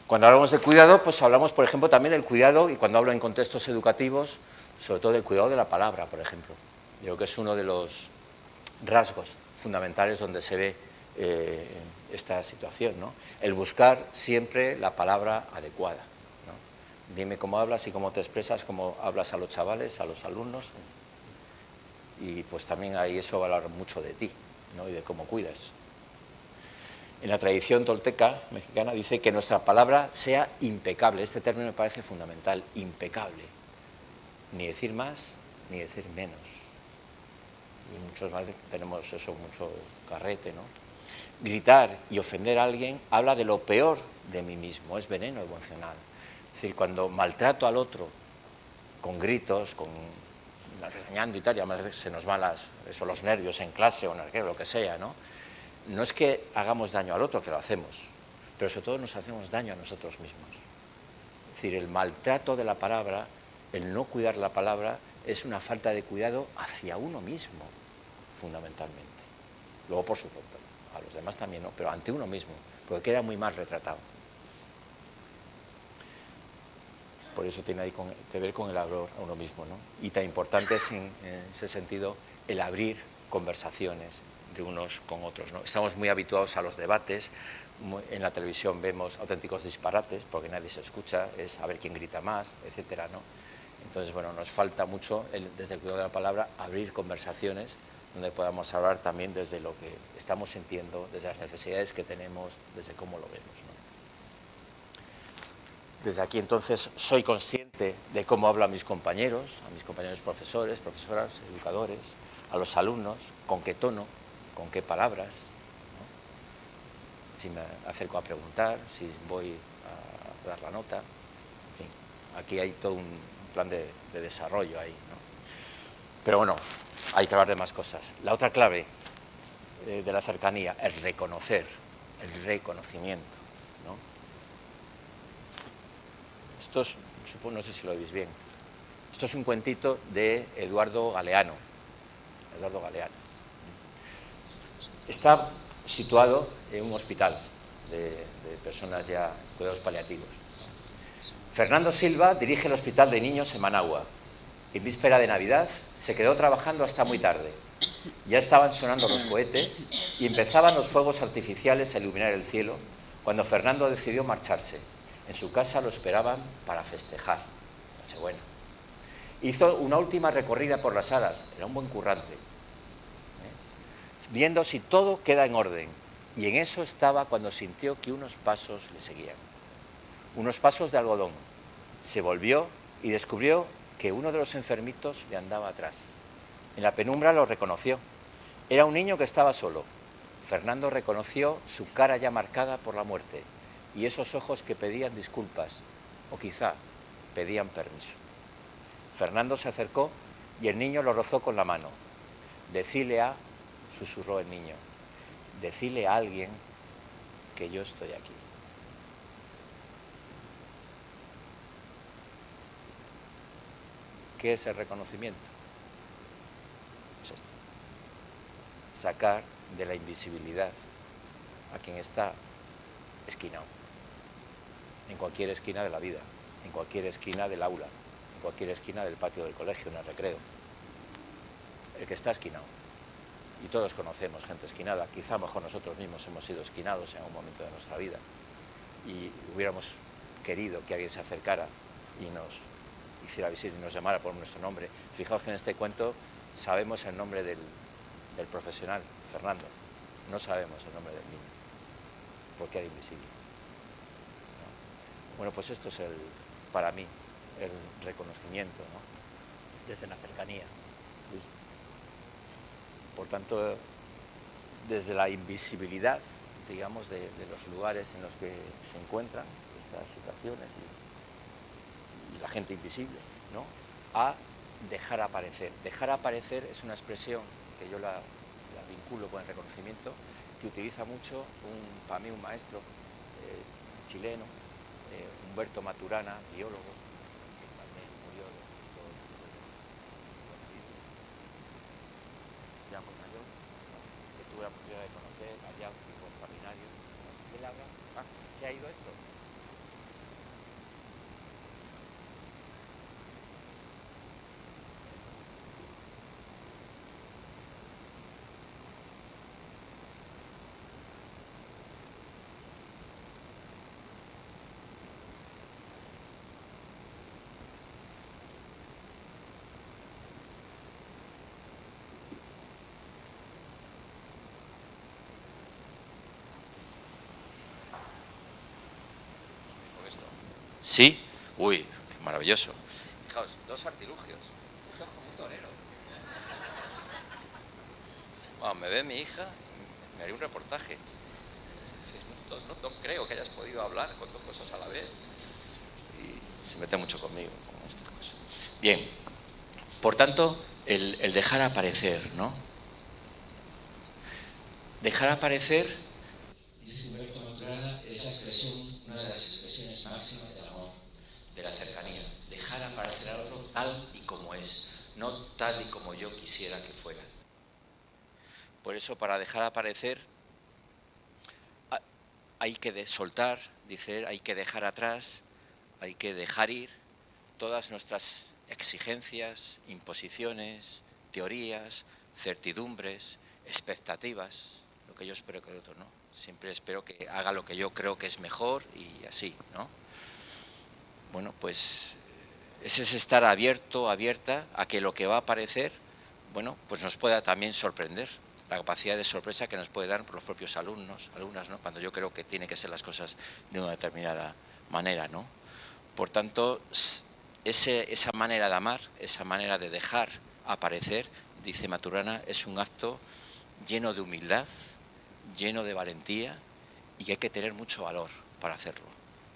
Cuando hablamos de cuidado, pues hablamos, por ejemplo, también del cuidado, y cuando hablo en contextos educativos, sobre todo del cuidado de la palabra, por ejemplo. Yo creo que es uno de los rasgos fundamentales donde se ve esta situación, ¿no? El buscar siempre la palabra adecuada, ¿no? Dime cómo hablas y cómo te expresas, cómo hablas a los chavales, a los alumnos, y pues también ahí eso va a hablar mucho de ti, ¿no? Y de cómo cuidas. En la tradición tolteca mexicana dice que nuestra palabra sea impecable. Este término me parece fundamental, impecable. Ni decir más, ni decir menos. Y muchos más tenemos eso, mucho carrete, ¿no? Gritar y ofender a alguien habla de lo peor de mí mismo, es veneno emocional. Es decir, cuando maltrato al otro con gritos, con regañando y tal, y además se nos van los nervios en clase o en el lo que sea, ¿no? No es que hagamos daño al otro, que lo hacemos, pero sobre todo nos hacemos daño a nosotros mismos. Es decir, el maltrato de la palabra, el no cuidar la palabra, es una falta de cuidado hacia uno mismo, fundamentalmente. Luego, por supuesto, a los demás también, ¿no? Pero ante uno mismo, porque queda muy mal retratado. Por eso tiene ahí que ver con el hablar a uno mismo, ¿no? Y tan importante es en ese sentido el abrir conversaciones de unos con otros, ¿no? Estamos muy habituados a los debates, en la televisión vemos auténticos disparates porque nadie se escucha, es a ver quién grita más, etcétera, ¿no? Entonces, bueno, nos falta mucho, desde el cuidado de la palabra, abrir conversaciones donde podamos hablar también desde lo que estamos sintiendo, desde las necesidades que tenemos, desde cómo lo vemos, ¿no? Desde aquí, entonces, soy consciente de cómo hablo a mis compañeros profesores, profesoras, educadores, a los alumnos, con qué tono, con qué palabras, ¿no? Si me acerco a preguntar, si voy a dar la nota, en fin, aquí hay todo un plan de desarrollo ahí, ¿no? Pero bueno, hay que hablar de más cosas. La otra clave de la cercanía, el reconocer, el reconocimiento, ¿no? Esto es, no sé si lo veis bien, esto es un cuentito de Eduardo Galeano. Está situado en un hospital de personas ya en cuidados paliativos. Fernando Silva dirige el hospital de niños en Managua. En víspera de Navidad se quedó trabajando hasta muy tarde. Ya estaban sonando los cohetes y empezaban los fuegos artificiales a iluminar el cielo cuando Fernando decidió marcharse. En su casa lo esperaban para festejar Nochebuena. Hizo una última recorrida por las salas, era un buen currante, viendo si todo queda en orden, y en eso estaba cuando sintió que unos pasos le seguían. Unos pasos de algodón, Se volvió y descubrió que uno de los enfermitos le andaba atrás. En la penumbra lo reconoció. Era un niño que estaba solo. Fernando reconoció su cara ya marcada por la muerte y esos ojos que pedían disculpas, o quizá pedían permiso. Fernando se acercó y el niño lo rozó con la mano. «Decile a», susurró el niño, «decile a alguien que yo estoy aquí». ¿Qué es el reconocimiento? Pues esto. Sacar de la invisibilidad a quien está esquinado, en cualquier esquina de la vida, en cualquier esquina del aula, en cualquier esquina del patio del colegio, en el recreo. El que está esquinado. Y todos conocemos gente esquinada, quizá mejor nosotros mismos hemos sido esquinados en algún momento de nuestra vida y hubiéramos querido que alguien se acercara y nos hiciera visible y nos llamara por nuestro nombre. Fijaos que en este cuento sabemos el nombre del profesional, Fernando, no sabemos el nombre del niño, porque era invisible. ¿No? Bueno, pues esto es para mí, el reconocimiento, ¿no? Desde la cercanía. Por tanto, desde la invisibilidad, digamos, de los lugares en los que se encuentran estas situaciones y la gente invisible, ¿no? A dejar aparecer. Dejar aparecer es una expresión que yo la vinculo con el reconocimiento, que utiliza mucho para mí un maestro chileno, Humberto Maturana, biólogo, que también murió ya muy mayor, ¿no? Que tuve la oportunidad de conocer allá, un tipo extraordinario. ¿Qué le habla? ¿Se ha ido esto? Sí, uy, qué maravilloso. Fijaos, dos artilugios. Esto es como un torero. Bueno, me ve mi hija, me haría un reportaje. No creo que hayas podido hablar con dos cosas a la vez. Y se mete mucho conmigo con estas cosas. Bien, por tanto, el dejar aparecer, ¿no? Dejar aparecer, dice Humberto Maturana, es la expresión, una de las expresiones máximas del amor, de la cercanía. Dejar aparecer al otro tal y como es, no tal y como yo quisiera que fuera. Por eso, para dejar aparecer, hay que soltar, dice, hay que dejar atrás, hay que dejar ir todas nuestras exigencias, imposiciones, teorías, certidumbres, expectativas, lo que yo espero que el otro no. Siempre espero que haga lo que yo creo que es mejor y así, ¿no? Bueno, pues ese es estar abierto, abierta a que lo que va a aparecer, bueno, pues nos pueda también sorprender. La capacidad de sorpresa que nos puede dar los propios alumnas, ¿no? Cuando yo creo que tienen que ser las cosas de una determinada manera, ¿no? Por tanto, esa manera de amar, esa manera de dejar aparecer, dice Maturana, es un acto lleno de humildad, lleno de valentía, y hay que tener mucho valor para hacerlo,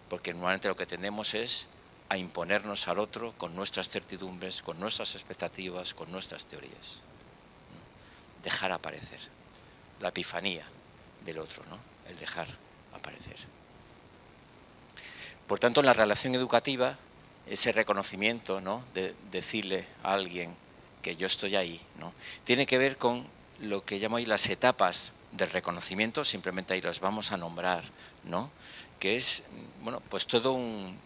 porque normalmente lo que tendemos es a imponernos al otro con nuestras certidumbres, con nuestras expectativas, con nuestras teorías. Dejar aparecer, la epifanía del otro, ¿no? El dejar aparecer. Por tanto, en la relación educativa, ese reconocimiento, ¿no? De decirle a alguien que yo estoy ahí, ¿no? Tiene que ver con lo que llamo ahí las etapas del reconocimiento, simplemente ahí las vamos a nombrar, ¿no? Que es, bueno, pues todo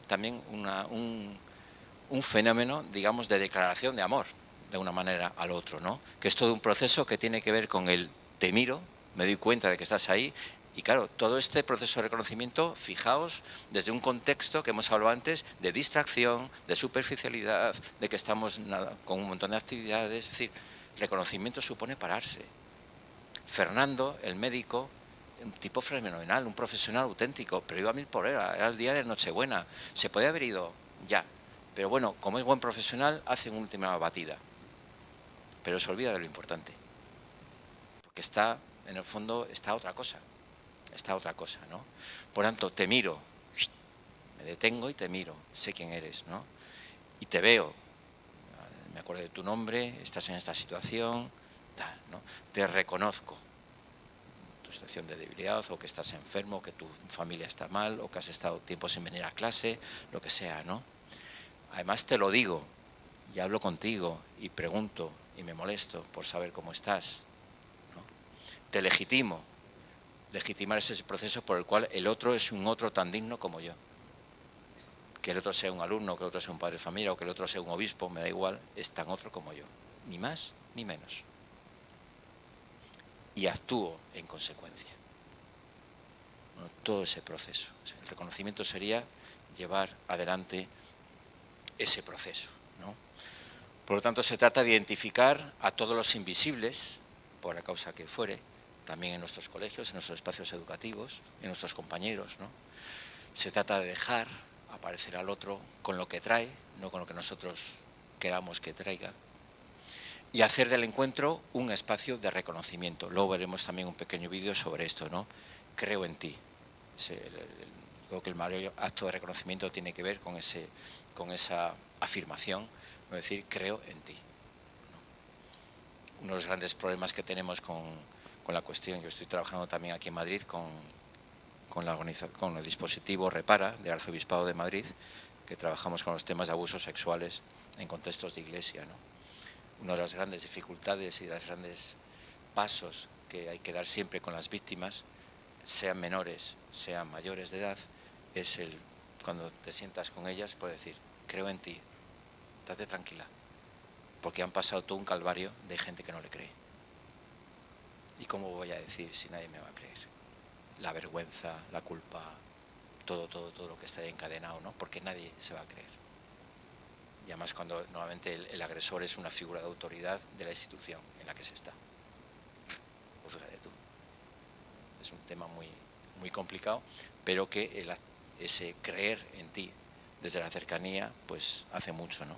también un fenómeno, digamos, de declaración de amor, de una manera al otro, ¿no? Que es todo un proceso que tiene que ver con el te miro, me doy cuenta de que estás ahí, y claro, todo este proceso de reconocimiento, fijaos, desde un contexto que hemos hablado antes, de distracción, de superficialidad, de que estamos con un montón de actividades, es decir, reconocimiento supone pararse. Fernando, el médico, un tipo fenomenal, un profesional auténtico, pero iba a 1000 por hora, era el día de Nochebuena, se podía haber ido ya. Pero bueno, como es buen profesional, hace una última batida. Pero se olvida de lo importante. Porque está, en el fondo, está otra cosa. Está otra cosa, ¿no? Por tanto, te miro, me detengo y te miro, sé quién eres, ¿no? Y te veo, me acuerdo de tu nombre, estás en esta situación, tal, ¿no? Te reconozco tu situación de debilidad, o que estás enfermo, o que tu familia está mal, o que has estado tiempo sin venir a clase, lo que sea, ¿no? Además te lo digo, y hablo contigo, y pregunto, y me molesto por saber cómo estás, ¿no? Te legitimo. Legitimar ese proceso por el cual el otro es un otro tan digno como yo. Que el otro sea un alumno, que el otro sea un padre de familia, o que el otro sea un obispo, me da igual, es tan otro como yo. Ni más ni menos. Y actúo en consecuencia. Bueno, todo ese proceso. El reconocimiento sería llevar adelante ese proceso, ¿no? Por lo tanto, se trata de identificar a todos los invisibles, por la causa que fuere, también en nuestros colegios, en nuestros espacios educativos, en nuestros compañeros, ¿no? Se trata de dejar aparecer al otro con lo que trae, no con lo que nosotros queramos que traiga, y hacer del encuentro un espacio de reconocimiento. Luego veremos también un pequeño vídeo sobre esto, ¿no? Creo en ti. Creo que el mayor acto de reconocimiento tiene que ver con esa afirmación, es decir, creo en ti, ¿no? Uno de los grandes problemas que tenemos con la cuestión, yo estoy trabajando también aquí en Madrid con el dispositivo Repara del Arzobispado de Madrid, que trabajamos con los temas de abusos sexuales en contextos de iglesia, ¿no? Una de las grandes dificultades y de los grandes pasos que hay que dar siempre con las víctimas, sean menores, sean mayores de edad, es cuando te sientas con ellas, puedes decir, creo en ti, date tranquila, porque han pasado todo un calvario de gente que no le cree. ¿Y cómo voy a decir si nadie me va a creer? La vergüenza, la culpa, todo lo que está ahí encadenado, ¿no? Porque nadie se va a creer. Y además cuando normalmente el agresor es una figura de autoridad de la institución en la que se está. Pues fíjate tú. Es un tema muy, muy complicado, pero que ese creer en ti desde la cercanía, pues hace mucho, ¿no?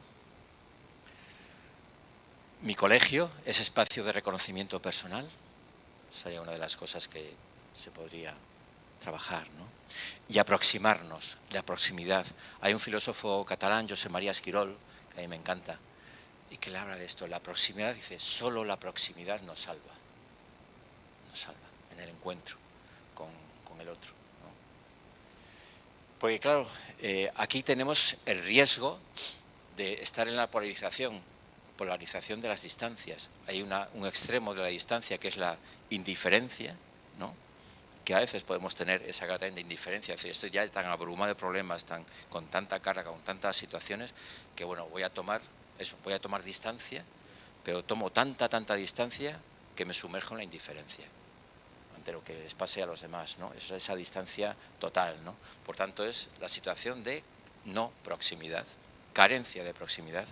Mi colegio es espacio de reconocimiento personal. Sería una de las cosas que se podría trabajar, ¿no? Y aproximarnos, la proximidad. Hay un filósofo catalán, Josep María Esquirol, que a mí me encanta, y que le habla de esto. La proximidad, dice, solo la proximidad nos salva. Nos salva en el encuentro con el otro, ¿no? Porque claro, aquí tenemos el riesgo de estar en la polarización de las distancias. Hay un extremo de la distancia que es la indiferencia, ¿no? Que a veces podemos tener esa carga de indiferencia, es decir, estoy ya tan abrumado de problemas, con tanta carga, con tantas situaciones, que bueno, voy a tomar distancia, pero tomo tanta distancia que me sumerjo en la indiferencia ante lo que les pase a los demás, ¿no? Es esa distancia total, ¿no? Por tanto, es la situación de no proximidad, carencia de proximidad.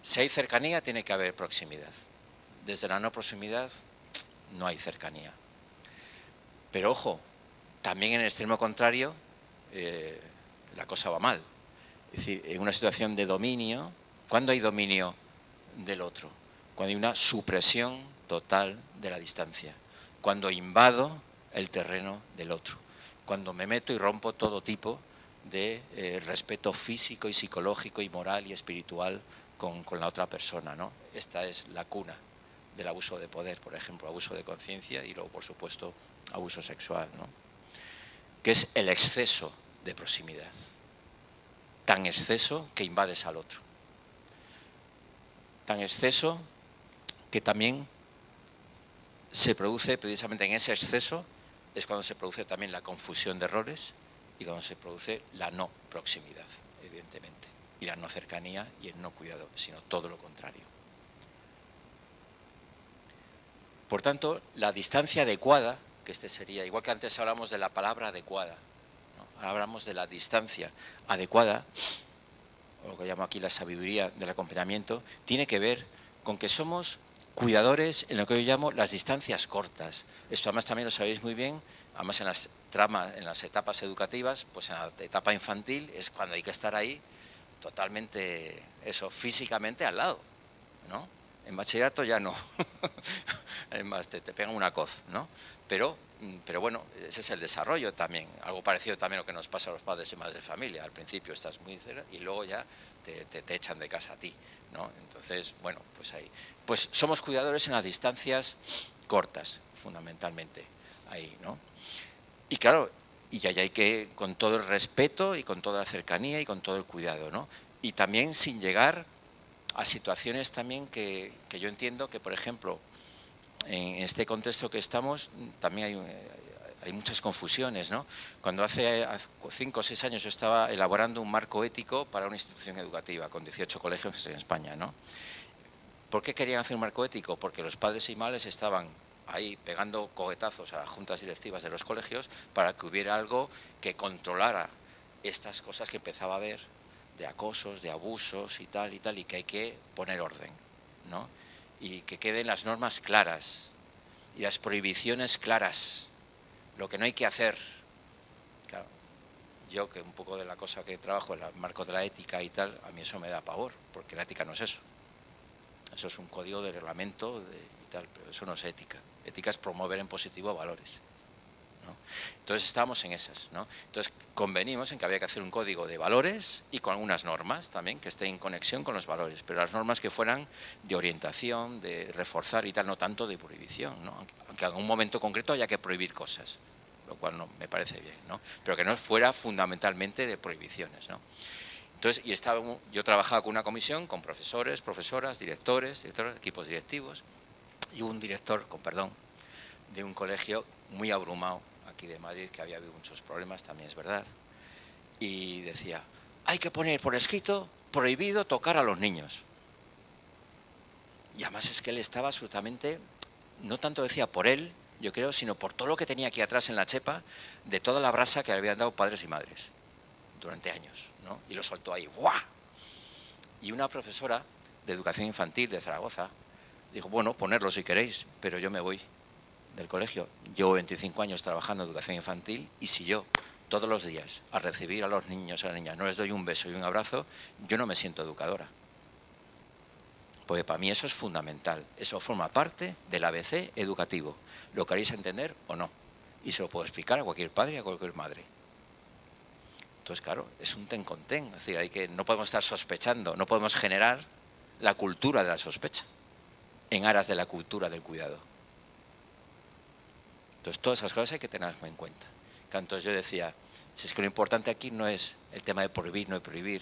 Si hay cercanía, tiene que haber proximidad. Desde la no proximidad no hay cercanía. Pero ojo, también en el extremo contrario la cosa va mal. Es decir, en una situación de dominio, ¿cuándo hay dominio del otro? Cuando hay una supresión total de la distancia. Cuando invado el terreno del otro. Cuando me meto y rompo todo tipo de respeto físico y psicológico y moral y espiritual con la otra persona, ¿no? Esta es la cuna del abuso de poder, por ejemplo, abuso de conciencia y luego, por supuesto, abuso sexual, ¿no? Que es el exceso de proximidad. Tan exceso que invades al otro. Tan exceso que también se produce, precisamente en ese exceso, es cuando se produce también la confusión de roles y cuando se produce la no proximidad, evidentemente. Y la no cercanía y el no cuidado, sino todo lo contrario. Por tanto, la distancia adecuada, que sería, igual que antes hablamos de la palabra adecuada, ¿no? Ahora hablamos de la distancia adecuada, o lo que llamo aquí la sabiduría del acompañamiento, tiene que ver con que somos cuidadores en lo que yo llamo las distancias cortas. Esto además también lo sabéis muy bien, además en las etapas educativas, pues en la etapa infantil es cuando hay que estar ahí, totalmente, eso, físicamente al lado, ¿no? En bachillerato ya no, además te pegan una coz, ¿no? Pero bueno, ese es el desarrollo también, algo parecido también a lo que nos pasa a los padres y madres de familia. Al principio estás muy cerca y luego ya te echan de casa a ti, ¿no? Entonces, bueno, pues ahí. Pues somos cuidadores en las distancias cortas, fundamentalmente, ahí, ¿no? Y claro, y ahí hay que, con todo el respeto y con toda la cercanía y con todo el cuidado, ¿no? Y también sin llegar a situaciones también que yo entiendo que, por ejemplo, en este contexto que estamos, también hay muchas confusiones, ¿no? Cuando hace 5 o 6 años yo estaba elaborando un marco ético para una institución educativa con 18 colegios en España, ¿no? ¿Por qué querían hacer un marco ético? Porque los padres y madres estaban ahí pegando cohetazos a las juntas directivas de los colegios para que hubiera algo que controlara estas cosas que empezaba a haber de acosos, de abusos y tal, y que hay que poner orden, ¿no? Y que queden las normas claras y las prohibiciones claras, lo que no hay que hacer. Claro, yo que un poco de la cosa que trabajo en el marco de la ética y tal, a mí eso me da pavor, porque la ética no es eso. Eso es un código de reglamento y tal, pero eso no es ética. Ética es promover en positivo valores, ¿no? Entonces estábamos en esas, ¿no? Entonces convenimos en que había que hacer un código de valores y con algunas normas también que estén en conexión con los valores, pero las normas que fueran de orientación, de reforzar y tal, no tanto de prohibición, ¿no? Aunque en un momento concreto haya que prohibir cosas, lo cual no me parece bien, ¿no? Pero que no fuera fundamentalmente de prohibiciones, ¿no? Entonces, yo trabajaba con una comisión, con profesores, profesoras, directores, equipos directivos, y un director, con perdón, de un colegio muy abrumado aquí de Madrid, que había habido muchos problemas, también es verdad, y decía, hay que poner por escrito, prohibido tocar a los niños. Y además es que él estaba absolutamente, no tanto decía por él, yo creo, sino por todo lo que tenía aquí atrás en la chepa, de toda la brasa que le habían dado padres y madres durante años, ¿no? Y lo soltó ahí, ¡buah! Y una profesora de educación infantil de Zaragoza dijo, bueno, ponerlo si queréis, pero yo me voy del colegio. Llevo 25 años trabajando en educación infantil y si yo todos los días a recibir a los niños y a las niñas no les doy un beso y un abrazo, yo no me siento educadora. Porque para mí eso es fundamental. Eso forma parte del ABC educativo. ¿Lo queréis entender o no? Y se lo puedo explicar a cualquier padre y a cualquier madre. Entonces, claro, es un ten con ten. Es decir, no podemos estar sospechando, no podemos generar la cultura de la sospecha en aras de la cultura del cuidado. Entonces, todas esas cosas hay que tenerlas en cuenta. Entonces yo decía, si es que lo importante aquí no es el tema de prohibir, no prohibir,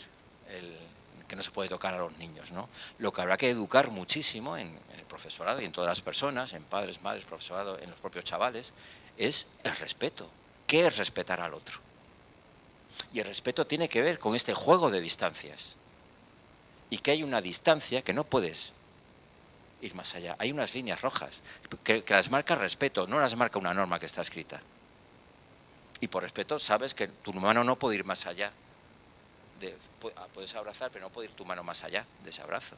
que no se puede tocar a los niños, ¿no? Lo que habrá que educar muchísimo en el profesorado y en todas las personas, en padres, madres, profesorado, en los propios chavales, es el respeto. ¿Qué es respetar al otro? Y el respeto tiene que ver con este juego de distancias. Y que hay una distancia que no puedes ir más allá. Hay unas líneas rojas que las marca respeto, no las marca una norma que está escrita. Y por respeto sabes que tu mano no puede ir más allá. Puedes abrazar, pero no puede ir tu mano más allá de ese abrazo.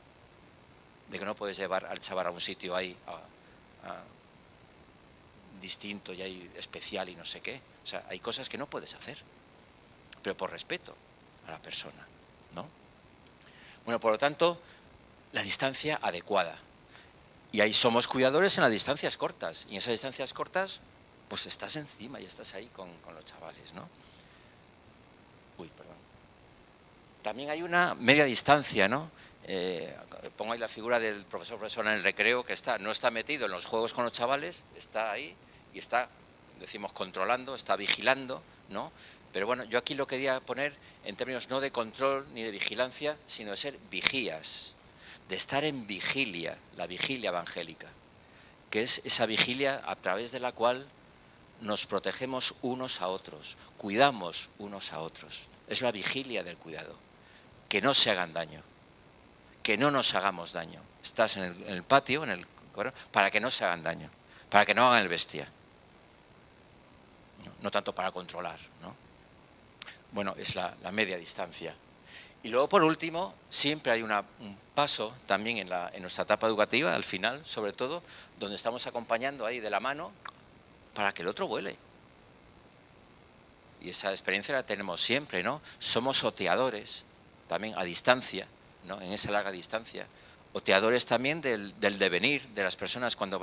De que no puedes llevar al chaval a un sitio ahí distinto y ahí especial y no sé qué. O sea, hay cosas que no puedes hacer, pero por respeto a la persona, ¿no? Bueno, por lo tanto, la distancia adecuada. Y ahí somos cuidadores en las distancias cortas. Y en esas distancias cortas, pues estás encima y estás ahí con los chavales, ¿no? Uy, perdón. También hay una media distancia, ¿no? Pongo ahí la figura del profesor en el recreo, que no está metido en los juegos con los chavales, está ahí y está, decimos, controlando, está vigilando, ¿no? Pero bueno, yo aquí lo quería poner en términos no de control ni de vigilancia, sino de ser vigías, de estar en vigilia, la vigilia evangélica, que es esa vigilia a través de la cual nos protegemos unos a otros, cuidamos unos a otros. Es la vigilia del cuidado, que no se hagan daño, que no nos hagamos daño. Estás en el patio, para que no se hagan daño, para que no hagan el bestia. No tanto para controlar, ¿no? Bueno, es la media distancia. Y luego, por último, siempre hay un paso también en nuestra etapa educativa, al final, sobre todo, donde estamos acompañando ahí de la mano para que el otro vuele. Y esa experiencia la tenemos siempre, ¿no? Somos oteadores, también a distancia, ¿no? En esa larga distancia, oteadores también del devenir de las personas cuando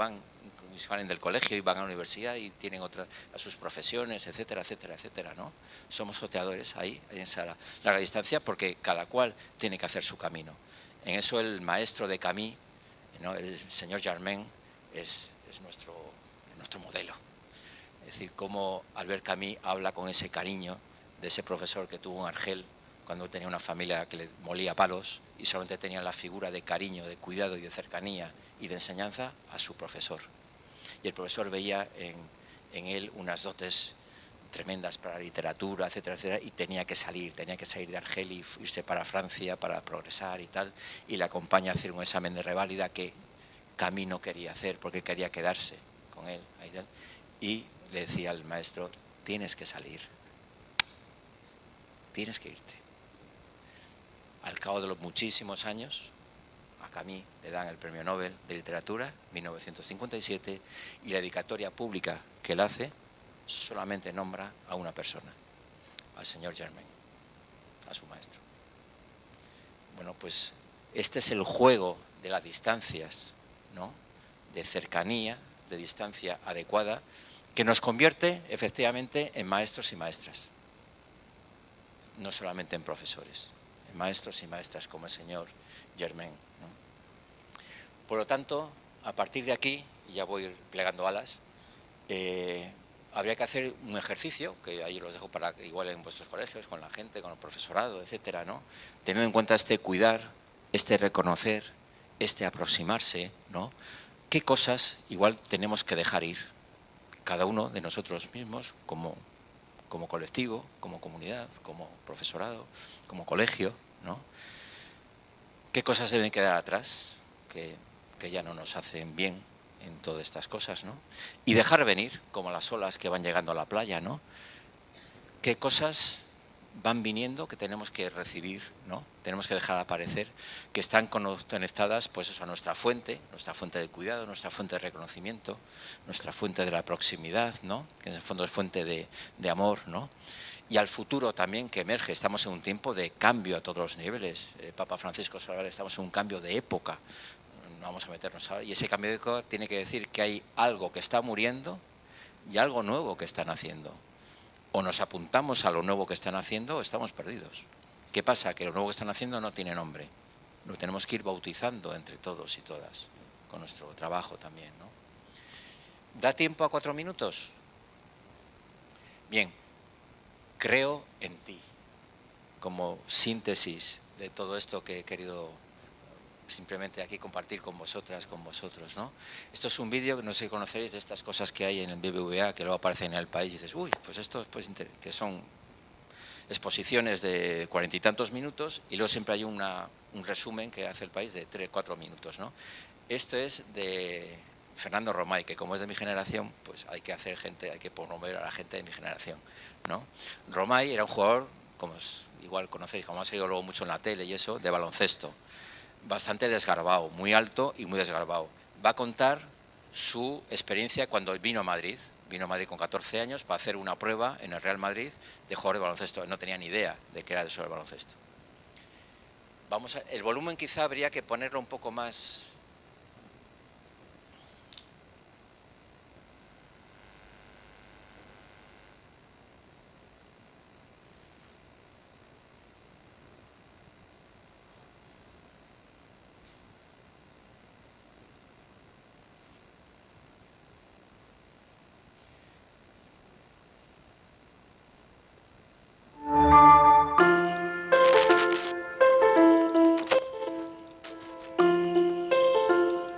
salen del colegio y van a la universidad y tienen a sus profesiones, etcétera, etcétera, etcétera, ¿no? Somos oteadores ahí en esa larga distancia porque cada cual tiene que hacer su camino. En eso el maestro de Camus, ¿no? El señor Germain, es nuestro modelo. Es decir, cómo Albert Camus habla con ese cariño de ese profesor que tuvo en Argel cuando tenía una familia que le molía palos y solamente tenía la figura de cariño, de cuidado y de cercanía y de enseñanza a su profesor. Y el profesor veía en él unas dotes tremendas para la literatura, etcétera, etcétera, y tenía que salir de Argel y irse para Francia para progresar y tal, y le acompaña a hacer un examen de reválida que Camus no quería hacer porque quería quedarse con él, y le decía al maestro, tienes que salir, tienes que irte. Al cabo de los muchísimos años, a Camus le dan el Premio Nobel de Literatura, 1957, y la dedicatoria pública que él hace solamente nombra a una persona, al señor Germain, a su maestro. Bueno, pues este es el juego de las distancias, ¿no? De cercanía, de distancia adecuada, que nos convierte efectivamente en maestros y maestras, no solamente en profesores, en maestros y maestras como el señor Germain, ¿no? Por lo tanto, a partir de aquí, y ya voy plegando alas, habría que hacer un ejercicio, que ahí los dejo para igual en vuestros colegios, con la gente, con el profesorado, etcétera, ¿no? Teniendo en cuenta este cuidar, este reconocer, este aproximarse, ¿no? ¿Qué cosas igual tenemos que dejar ir? Cada uno de nosotros mismos, como colectivo, como comunidad, como profesorado, como colegio, ¿no? ¿Qué cosas deben quedar atrás que ya no nos hacen bien en todas estas cosas, ¿no? Y dejar venir, como las olas que van llegando a la playa, ¿no? ¿Qué cosas van viniendo que tenemos que recibir, ¿no? Tenemos que dejar aparecer, que están conectadas pues eso, a nuestra fuente de cuidado, nuestra fuente de reconocimiento, nuestra fuente de la proximidad, ¿no? Que en el fondo es fuente de amor, ¿no? Y al futuro también que emerge. Estamos en un tiempo de cambio a todos los niveles. El Papa Francisco Solar, estamos en un cambio de época. No vamos a meternos ahora. Y ese cambio de época tiene que decir que hay algo que está muriendo y algo nuevo que están haciendo. O nos apuntamos a lo nuevo que están haciendo o estamos perdidos. ¿Qué pasa? Que lo nuevo que están haciendo no tiene nombre. Lo tenemos que ir bautizando entre todos y todas, con nuestro trabajo también, ¿no? ¿Da tiempo a 4 minutos? Bien, creo en ti, como síntesis de todo esto que he querido simplemente aquí compartir con vosotras, con vosotros, ¿no? Esto es un vídeo que no sé si conoceréis de estas cosas que hay en el BBVA, que luego aparecen en El País y dices, uy, pues esto pues, que son exposiciones de 40 y tantos minutos y luego siempre hay un resumen que hace El País de 3-4 minutos, ¿no? Esto es de Fernando Romay, que como es de mi generación, pues hay que promover a la gente de mi generación, ¿no? Romay era un jugador, como igual conocéis, como ha salido luego mucho en la tele y eso, de baloncesto, bastante desgarbado, muy alto y muy desgarbado. Va a contar su experiencia cuando vino a Madrid. Vino a Madrid con 14 años para hacer una prueba en el Real Madrid de jugador de baloncesto. No tenía ni idea de que era eso del baloncesto. El volumen quizá habría que ponerlo un poco más.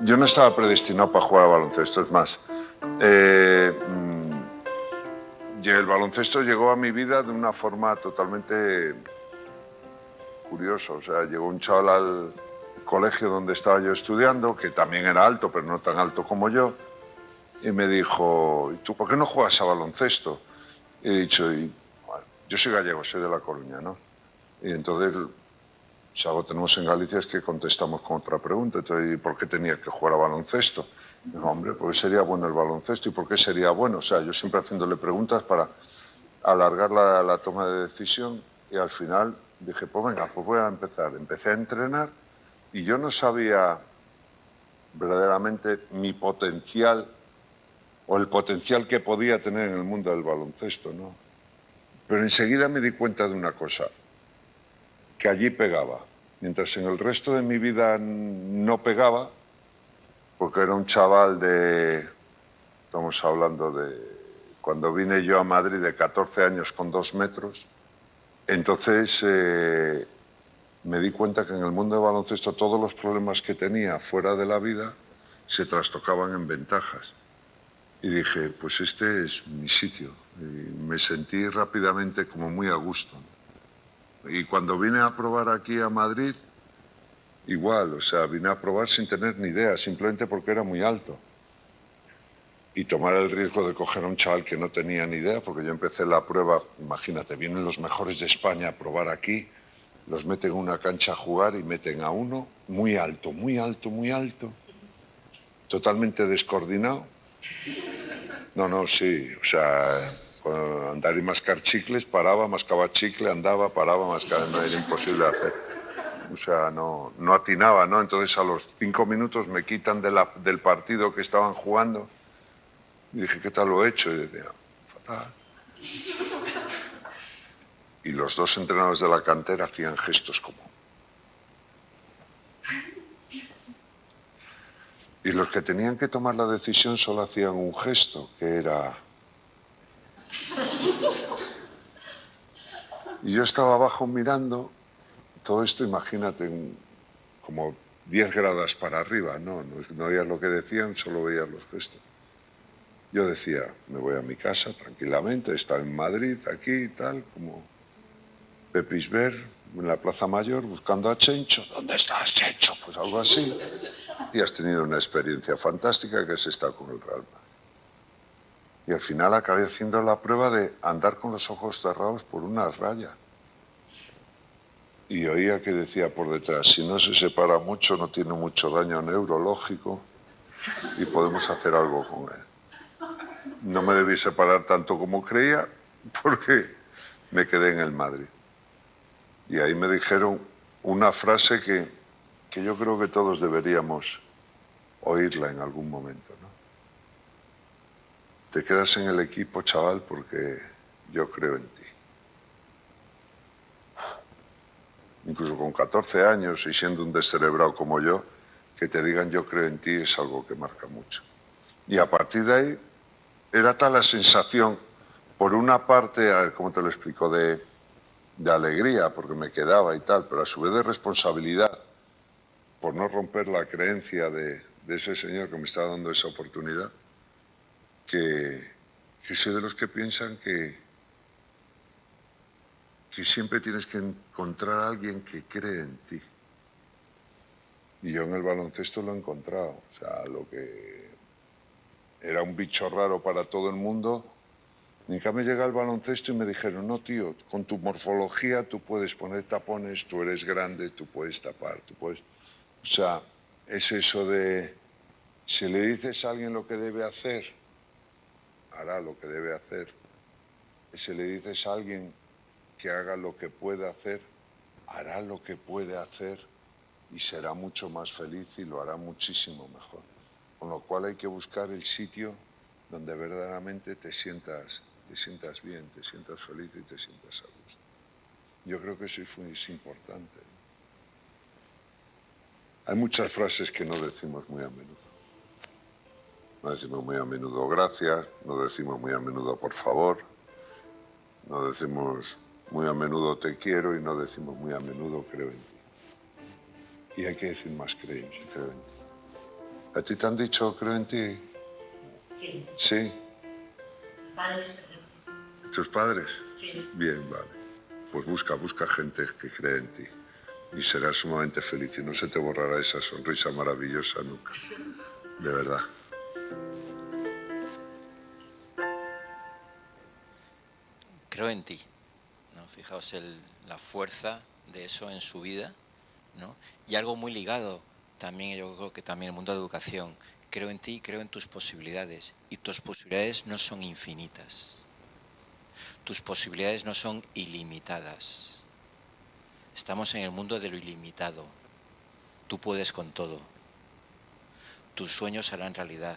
Yo no estaba predestinado para jugar a baloncesto, es más, el baloncesto llegó a mi vida de una forma totalmente curiosa. O sea, llegó un chaval al colegio donde estaba yo estudiando, que también era alto, pero no tan alto como yo, y me dijo, ¿y tú por qué no juegas a baloncesto? Y he dicho, bueno, yo soy gallego, soy de La Coruña, ¿no? Y entonces, si algo tenemos en Galicia es que contestamos con otra pregunta. Entonces, ¿y por qué tenía que jugar a baloncesto? Digo, hombre, porque sería bueno el baloncesto. ¿Y por qué sería bueno? O sea, yo siempre haciéndole preguntas para alargar la toma de decisión y al final Dije, pues venga, pues voy a empezar. Empecé a entrenar y yo no sabía verdaderamente mi potencial o el potencial que podía tener en el mundo del baloncesto, ¿no? Pero enseguida me di cuenta de una cosa, que allí pegaba. Mientras en el resto de mi vida no pegaba, porque era un chaval estamos hablando de cuando vine yo a Madrid de 14 años con 2 metros, entonces me di cuenta que en el mundo del baloncesto todos los problemas que tenía fuera de la vida se trastocaban en ventajas. Y dije, pues este es mi sitio. Y me sentí rápidamente como muy a gusto. Y cuando vine a probar aquí a Madrid, igual, o sea, vine a probar sin tener ni idea, simplemente porque era muy alto. Y tomar el riesgo de coger a un chaval que no tenía ni idea, porque yo empecé la prueba, imagínate, vienen los mejores de España a probar aquí, los meten en una cancha a jugar y meten a uno muy alto, muy alto, muy alto, totalmente descoordinado. No, sí, o sea, andar y mascar chicles, paraba, mascaba chicle, andaba, paraba, mascaba, no era imposible hacer. O sea, no atinaba, ¿no? Entonces a los 5 minutos me quitan del partido que estaban jugando y dije, ¿qué tal lo he hecho? Y decía, fatal. Y los 2 entrenadores de la cantera hacían gestos como... Y los que tenían que tomar la decisión solo hacían un gesto, que era... Y yo estaba abajo mirando, todo esto imagínate, como 10 grados para arriba, no oías lo que decían, solo veías los gestos. Yo decía, me voy a mi casa tranquilamente, estaba en Madrid, aquí, tal, como Pepisber, en la Plaza Mayor, buscando a Chencho. ¿Dónde estás, Chencho? Pues algo así. Y has tenido una experiencia fantástica que es estar con el Real Madrid. Y al final acabé haciendo la prueba de andar con los ojos cerrados por una raya. Y oía que decía por detrás, si no se separa mucho, no tiene mucho daño neurológico y podemos hacer algo con él. No me debí separar tanto como creía porque me quedé en el Madrid. Y ahí me dijeron una frase que yo creo que todos deberíamos oírla en algún momento, ¿no? Te quedas en el equipo, chaval, porque yo creo en ti. Incluso con 14 años y siendo un descerebrado como yo, que te digan yo creo en ti es algo que marca mucho. Y a partir de ahí era tal la sensación, por una parte, a ver cómo te lo explico, de alegría, porque me quedaba y tal, pero a su vez de responsabilidad, por no romper la creencia de ese señor que me está dando esa oportunidad, que soy de los que piensan que siempre tienes que encontrar a alguien que cree en ti. Y yo en el baloncesto lo he encontrado. O sea, lo que era un bicho raro para todo el mundo, nunca me llega al baloncesto y me dijeron, no, tío, con tu morfología tú puedes poner tapones, tú eres grande, tú puedes tapar, tú puedes... O sea, es eso de, si le dices a alguien lo que debe hacer, hará lo que debe hacer. Y si le dices a alguien que haga lo que puede hacer, hará lo que puede hacer y será mucho más feliz y lo hará muchísimo mejor. Con lo cual hay que buscar el sitio donde verdaderamente te sientas bien, te sientas feliz y te sientas a gusto. Yo creo que eso es importante. Hay muchas frases que no decimos muy a menudo. No decimos muy a menudo gracias, no decimos muy a menudo por favor, no decimos muy a menudo te quiero y no decimos muy a menudo creo en ti. Y hay que decir más creo en ti. ¿A ti te han dicho creo en ti? Sí. ¿Sí? Padres, ¿Tus padres? sí. Bien, vale. Pues busca gente que cree en ti y serás sumamente feliz y no se te borrará esa sonrisa maravillosa nunca. De verdad. Creo en ti, ¿no? Fijaos la fuerza de eso en su vida, ¿no? Y algo muy ligado también, yo creo que también el mundo de educación. Creo en ti, creo en tus posibilidades. Y tus posibilidades no son infinitas. Tus posibilidades no son ilimitadas. Estamos en el mundo de lo ilimitado. Tú puedes con todo. Tus sueños serán realidad.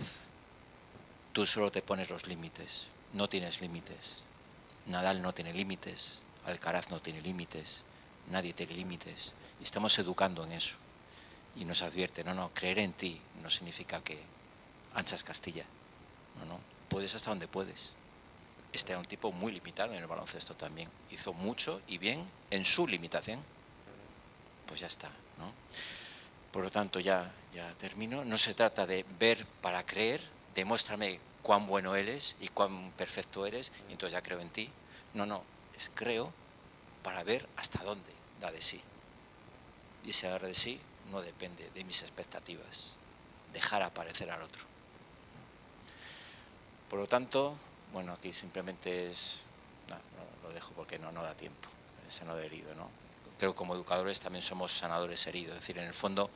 Tú solo te pones los límites. No tienes límites. Nadal no tiene límites. Alcaraz no tiene límites. Nadie tiene límites. Y estamos educando en eso. Y nos advierte, no, creer en ti no significa que anchas Castilla. No, puedes hasta donde puedes. Este era un tipo muy limitado en el baloncesto también. Hizo mucho y bien en su limitación. Pues ya está, ¿no? Por lo tanto, ya termino. No se trata de ver para creer, demuéstrame cuán bueno eres y cuán perfecto eres, y entonces ya creo en ti. No, es creo para ver hasta dónde da de sí. Y ese dar de sí no depende de mis expectativas. Dejar aparecer al otro. Por lo tanto, bueno, aquí simplemente es... No, lo dejo porque no da tiempo. Sanador herido, ¿no? Creo que como educadores también somos sanadores heridos. Es decir, en el fondo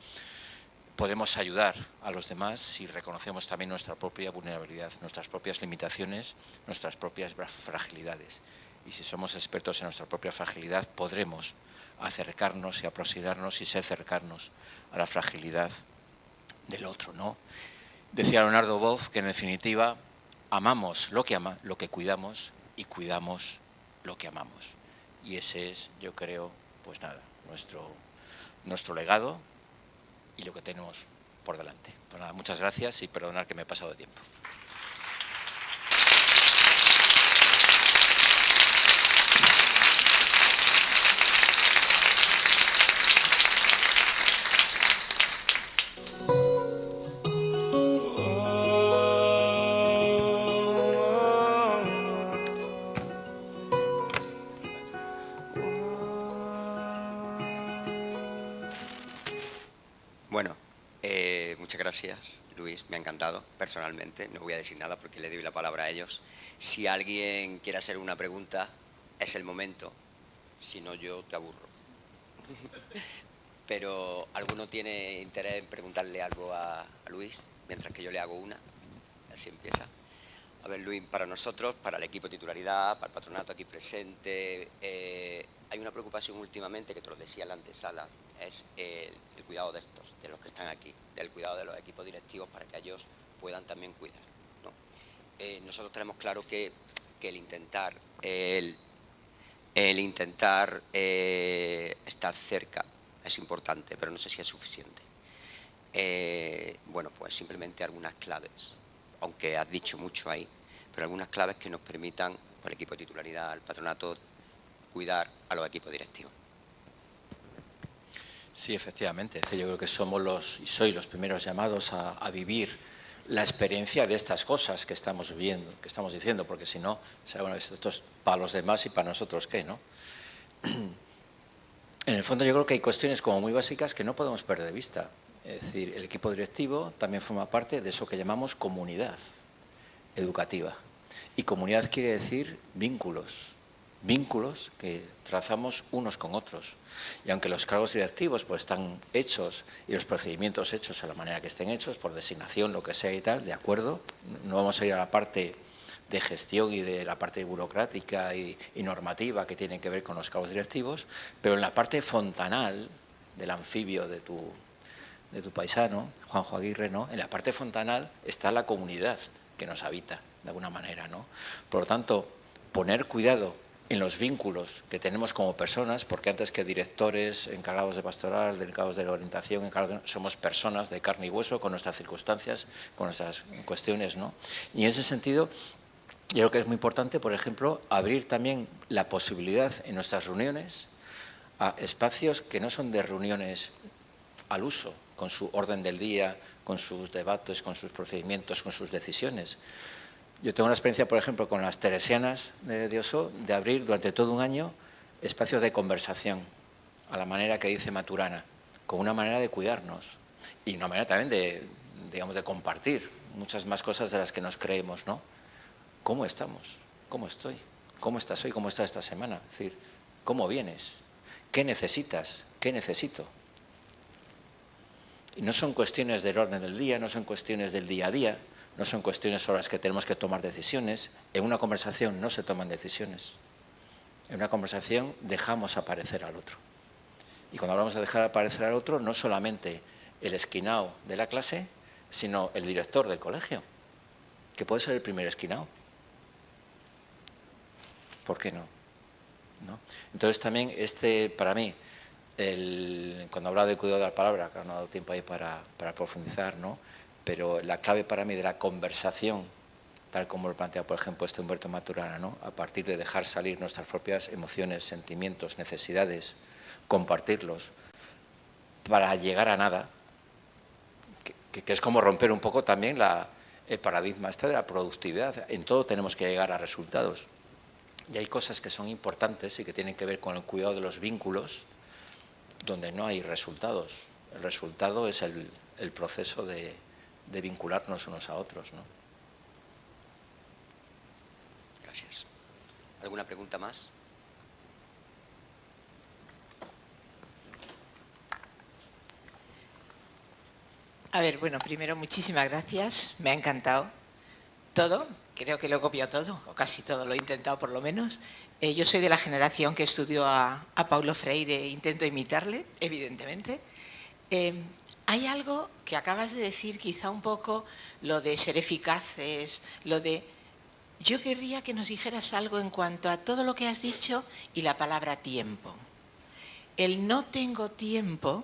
podemos ayudar a los demás si reconocemos también nuestra propia vulnerabilidad, nuestras propias limitaciones, nuestras propias fragilidades. Y si somos expertos en nuestra propia fragilidad, podremos acercarnos y aproximarnos y ser cercanos a la fragilidad del otro, ¿no? Decía Leonardo Boff que en definitiva amamos lo que cuidamos y cuidamos lo que amamos. Y ese es, yo creo, pues nada, nuestro legado y lo que tenemos por delante. Pues nada, muchas gracias y perdonad que me he pasado de tiempo. Bueno, muchas gracias, Luis, me ha encantado personalmente. No voy a decir nada porque le doy la palabra a ellos. Si alguien quiere hacer una pregunta, es el momento. Si no, yo te aburro. Pero ¿alguno tiene interés en preguntarle algo a Luis? Mientras que yo le hago una. Así empieza. A ver, Luis, para nosotros, para el equipo de titularidad, para el patronato aquí presente, hay una preocupación últimamente, que te lo decía en la antesala, es el cuidado de estos, de los que están aquí, del cuidado de los equipos directivos para que ellos puedan también cuidar, ¿no? Nosotros tenemos claro que el intentar estar cerca es importante, pero no sé si es suficiente. Bueno, pues simplemente algunas claves, aunque has dicho mucho ahí, pero algunas claves que nos permitan, por el equipo de titularidad, al patronato, cuidar a los equipos directivos. Sí, efectivamente. Yo creo que sois los primeros llamados a vivir la experiencia de estas cosas que estamos viviendo, que estamos diciendo, porque si no, bueno, esto es para los demás y para nosotros, ¿qué, no? En el fondo yo creo que hay cuestiones como muy básicas que no podemos perder de vista. Es decir, el equipo directivo también forma parte de eso que llamamos comunidad educativa. Y comunidad quiere decir vínculos que trazamos unos con otros. Y aunque los cargos directivos pues están hechos y los procedimientos hechos a la manera que estén hechos, por designación, lo que sea y tal, de acuerdo, no vamos a ir a la parte de gestión y de la parte burocrática y normativa que tiene que ver con los cargos directivos, pero en la parte fontanal del anfibio de tu paisano, Juanjo Aguirre, ¿no? En la parte fontanal está la comunidad que nos habita, de alguna manera, ¿no? Por lo tanto, poner cuidado en los vínculos que tenemos como personas, porque antes que directores, encargados de pastoral, encargados de orientación, somos personas de carne y hueso, con nuestras circunstancias, con nuestras cuestiones, ¿no? Y en ese sentido, yo creo que es muy importante, por ejemplo, abrir también la posibilidad en nuestras reuniones a espacios que no son de reuniones al uso, con su orden del día, con sus debates, con sus procedimientos, con sus decisiones. Yo tengo una experiencia, por ejemplo, con las teresianas de Ossó, de abrir durante todo un año espacios de conversación, a la manera que dice Maturana, con una manera de cuidarnos y una manera también de, digamos, de compartir muchas más cosas de las que nos creemos, ¿no? ¿Cómo estamos? ¿Cómo estoy? ¿Cómo estás hoy? ¿Cómo estás esta semana? Es decir, ¿cómo vienes? ¿Qué necesitas? ¿Qué necesito? Y no son cuestiones del orden del día, no son cuestiones del día a día, no son cuestiones sobre las que tenemos que tomar decisiones. En una conversación no se toman decisiones. En una conversación dejamos aparecer al otro. Y cuando hablamos de dejar aparecer al otro, no solamente el esquinao de la clase, sino el director del colegio, que puede ser el primer esquinao. ¿Por qué no? ¿No? Entonces también para mí, cuando hablaba del cuidado de la palabra, que no ha dado tiempo ahí para profundizar, ¿no? Pero la clave para mí de la conversación, tal como lo plantea, por ejemplo, Humberto Maturana, ¿no? A partir de dejar salir nuestras propias emociones, sentimientos, necesidades, compartirlos, para llegar a nada, que es como romper un poco también el paradigma de la productividad. En todo tenemos que llegar a resultados. Y hay cosas que son importantes y que tienen que ver con el cuidado de los vínculos, donde no hay resultados. El resultado es el proceso de vincularnos unos a otros, ¿no? Gracias. ¿Alguna pregunta más? A ver, bueno, primero muchísimas gracias, me ha encantado todo, creo que lo he copiado todo, o casi todo, lo he intentado por lo menos. Yo soy de la generación que estudió a Paulo Freire, intento imitarle, evidentemente. Hay algo que acabas de decir, quizá un poco, lo de ser eficaces, lo de... Yo querría que nos dijeras algo en cuanto a todo lo que has dicho y la palabra tiempo. El no tengo tiempo,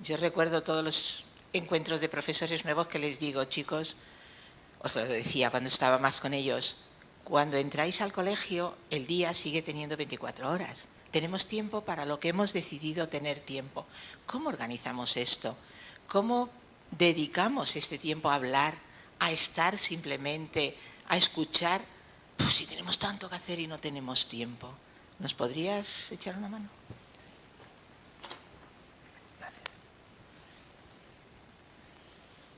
yo recuerdo todos los encuentros de profesores nuevos que les digo, chicos, os lo decía cuando estaba más con ellos, cuando entráis al colegio el día sigue teniendo 24 horas. Tenemos tiempo para lo que hemos decidido tener tiempo. ¿Cómo organizamos esto? ¿Cómo dedicamos este tiempo a hablar, a estar simplemente, a escuchar? Pues si tenemos tanto que hacer y no tenemos tiempo. ¿Nos podrías echar una mano?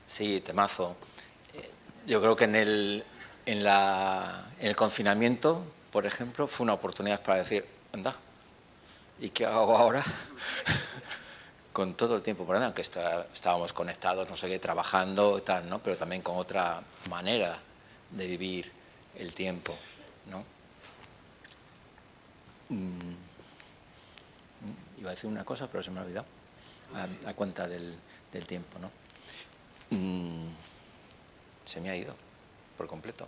Sí, temazo. Yo creo que en el confinamiento, por ejemplo, fue una oportunidad para decir, anda, ¿y qué hago ahora? Con todo el tiempo por delante, aunque estábamos conectados, no sé qué, trabajando y tal, ¿no? Pero también con otra manera de vivir el tiempo, ¿no? Iba a decir una cosa, pero se me ha olvidado, a cuenta del tiempo, ¿no? Se me ha ido por completo.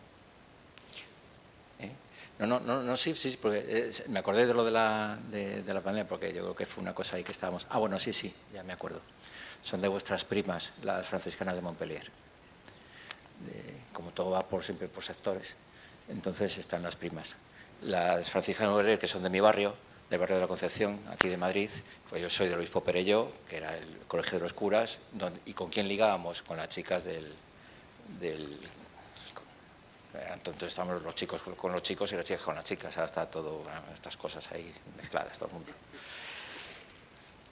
No, sí, porque me acordé de lo de la pandemia, porque yo creo que fue una cosa ahí que estábamos... Ah, bueno, sí, ya me acuerdo. Son de vuestras primas, las franciscanas de Montpellier. Como todo va siempre por sectores, entonces están las primas. Las franciscanas de Montpellier, que son de mi barrio, del barrio de la Concepción, aquí de Madrid, pues yo soy del Obispo Perelló, que era el colegio de los curas, y ¿con quién ligábamos? Con las chicas entonces estábamos los chicos con los chicos y las chicas con las chicas, ahora está todo, estas cosas ahí mezcladas, todo el mundo.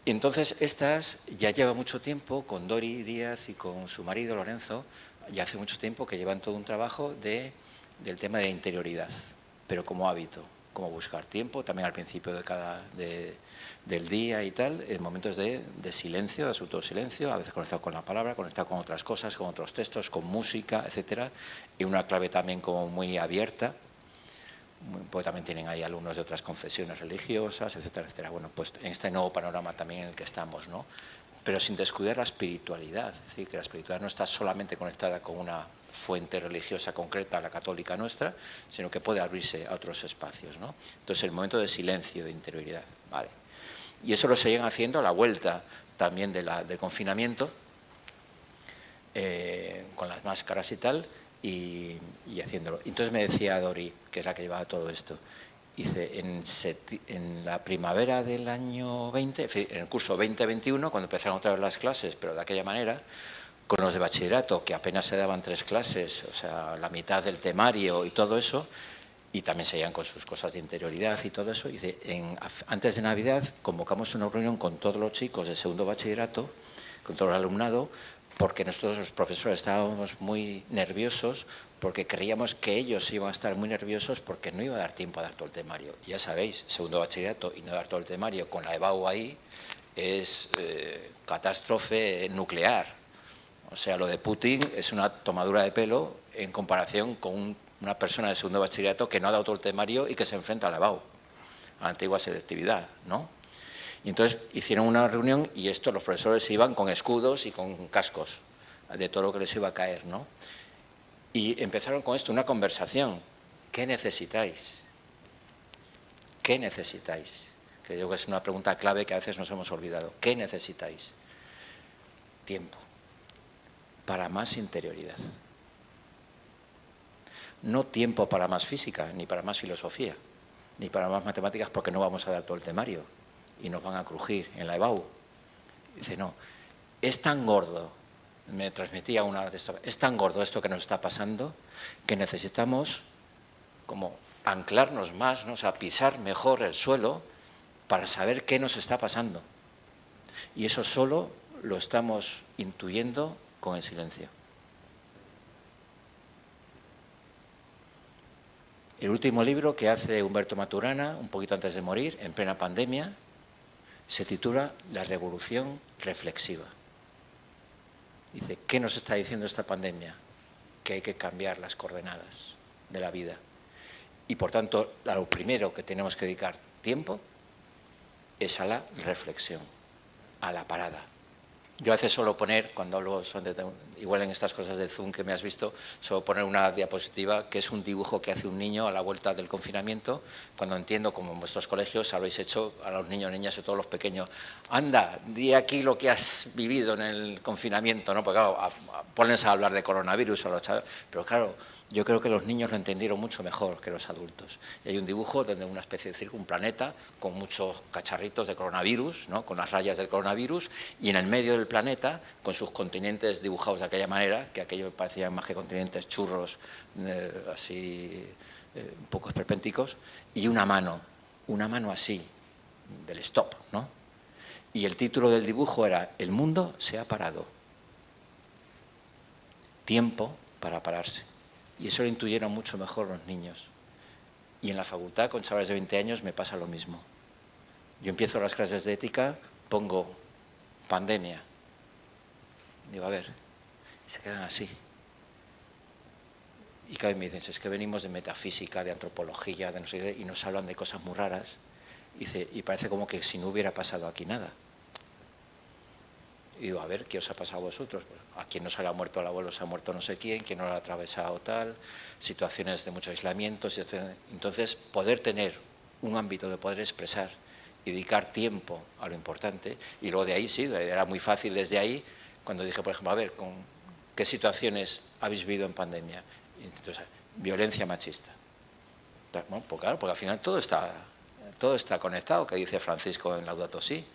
Y entonces estas ya lleva mucho tiempo con Dori Díaz y con su marido Lorenzo, ya hace mucho tiempo que llevan todo un trabajo del tema de la interioridad, pero como hábito, como buscar tiempo, también al principio del día y tal, en momentos de silencio, de absoluto silencio, a veces conectado con la palabra, conectado con otras cosas, con otros textos, con música, etcétera, y una clave también como muy abierta, pues también tienen ahí alumnos de otras confesiones religiosas, etcétera, etcétera. Bueno, pues en este nuevo panorama también en el que estamos, ¿no? Pero sin descuidar la espiritualidad, es decir, que la espiritualidad no está solamente conectada con una fuente religiosa concreta, la católica nuestra, sino que puede abrirse a otros espacios, ¿no? Entonces, el momento de silencio, de interioridad, ¿vale? Y eso lo siguen haciendo a la vuelta también del confinamiento, con las máscaras y tal, y haciéndolo. Entonces me decía Dori, que es la que llevaba todo esto, dice, en la primavera del año 20, en el curso 2021, cuando empezaron otra vez las clases, pero de aquella manera, con los de bachillerato, que apenas se daban 3 clases, o sea, la mitad del temario y todo eso, y también seguían con sus cosas de interioridad y todo eso, dice, antes de Navidad convocamos una reunión con todos los chicos de segundo bachillerato, con todo el alumnado, porque nosotros los profesores estábamos muy nerviosos, porque creíamos que ellos iban a estar muy nerviosos porque no iba a dar tiempo a dar todo el temario. Ya sabéis, segundo bachillerato y no dar todo el temario con la EBAU ahí es catástrofe nuclear. O sea, lo de Putin es una tomadura de pelo en comparación con una persona de segundo bachillerato que no ha dado todo el temario y que se enfrenta a la EBAU, a la antigua selectividad, ¿no? Y entonces hicieron una reunión y los profesores se iban con escudos y con cascos de todo lo que les iba a caer, ¿no? Y empezaron con esto, una conversación. ¿Qué necesitáis? ¿Qué necesitáis? Que yo creo que es una pregunta clave que a veces nos hemos olvidado. ¿Qué necesitáis? Tiempo. Para más interioridad. No tiempo para más física, ni para más filosofía, ni para más matemáticas, porque no vamos a dar todo el temario y nos van a crujir en la EBAU. Dice, no, es tan gordo, me transmitía una vez, es tan gordo esto que nos está pasando que necesitamos como anclarnos más, ¿no? O sea, pisar mejor el suelo para saber qué nos está pasando. Y eso solo lo estamos intuyendo con el silencio. El último libro que hace Humberto Maturana, un poquito antes de morir, en plena pandemia, se titula La revolución reflexiva. Dice, ¿qué nos está diciendo esta pandemia? Que hay que cambiar las coordenadas de la vida. Y por tanto, a lo primero que tenemos que dedicar tiempo es a la reflexión, a la parada. Yo a veces suelo poner, cuando hablo, igual en estas cosas de Zoom que me has visto, suelo poner una diapositiva que es un dibujo que hace un niño a la vuelta del confinamiento, cuando entiendo, como en vuestros colegios habéis hecho a los niños, niñas y todos los pequeños, anda, di aquí lo que has vivido en el confinamiento, ¿no? Porque claro, pones a hablar de coronavirus a los chavales, pero claro, yo creo que los niños lo entendieron mucho mejor que los adultos. Y hay un dibujo donde una especie de círculo, un planeta con muchos cacharritos de coronavirus, ¿no? Con las rayas del coronavirus, y en el medio del planeta, con sus continentes dibujados de aquella manera, que aquello parecían más que continentes, churros, así, un poco esperpénticos, y una mano así, del stop, ¿no? Y el título del dibujo era El mundo se ha parado. Tiempo para pararse. Y eso lo intuyeron mucho mejor los niños. Y en la facultad, con chavales de 20 años, me pasa lo mismo. Yo empiezo las clases de ética, pongo pandemia. Digo, a ver, y se quedan así. Y cada vez me dicen, es que venimos de metafísica, de antropología, de no sé qué, y nos hablan de cosas muy raras. Y parece como que si no hubiera pasado aquí nada. Y digo, a ver, ¿qué os ha pasado a vosotros? Pues, a quien no se le ha muerto el abuelo, se ha muerto no sé quién lo ha atravesado tal, situaciones de mucho aislamiento. Entonces, poder tener un ámbito de poder expresar y dedicar tiempo a lo importante, y luego de ahí sí, era muy fácil desde ahí, cuando dije, por ejemplo, a ver, ¿con qué situaciones habéis vivido en pandemia? Y entonces, violencia machista. Bueno, pues claro, porque al final todo está conectado, que dice Francisco en Laudato Si.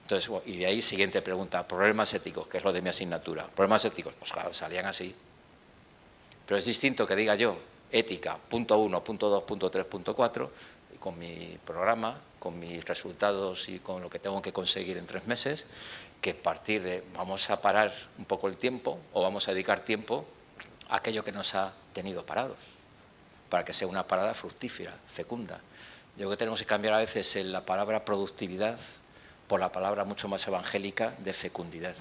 Entonces, y de ahí, siguiente pregunta, problemas éticos, que es lo de mi asignatura. Problemas éticos, pues claro, salían así. Pero es distinto que diga yo, ética, punto 1, punto 2, punto 3, punto 4, con mi programa, con mis resultados y con lo que tengo que conseguir en 3 meses, que partir de, vamos a parar un poco el tiempo, o vamos a dedicar tiempo a aquello que nos ha tenido parados, para que sea una parada fructífera, fecunda. Yo creo que tenemos que cambiar a veces la palabra productividad por la palabra mucho más evangélica de fecundidad.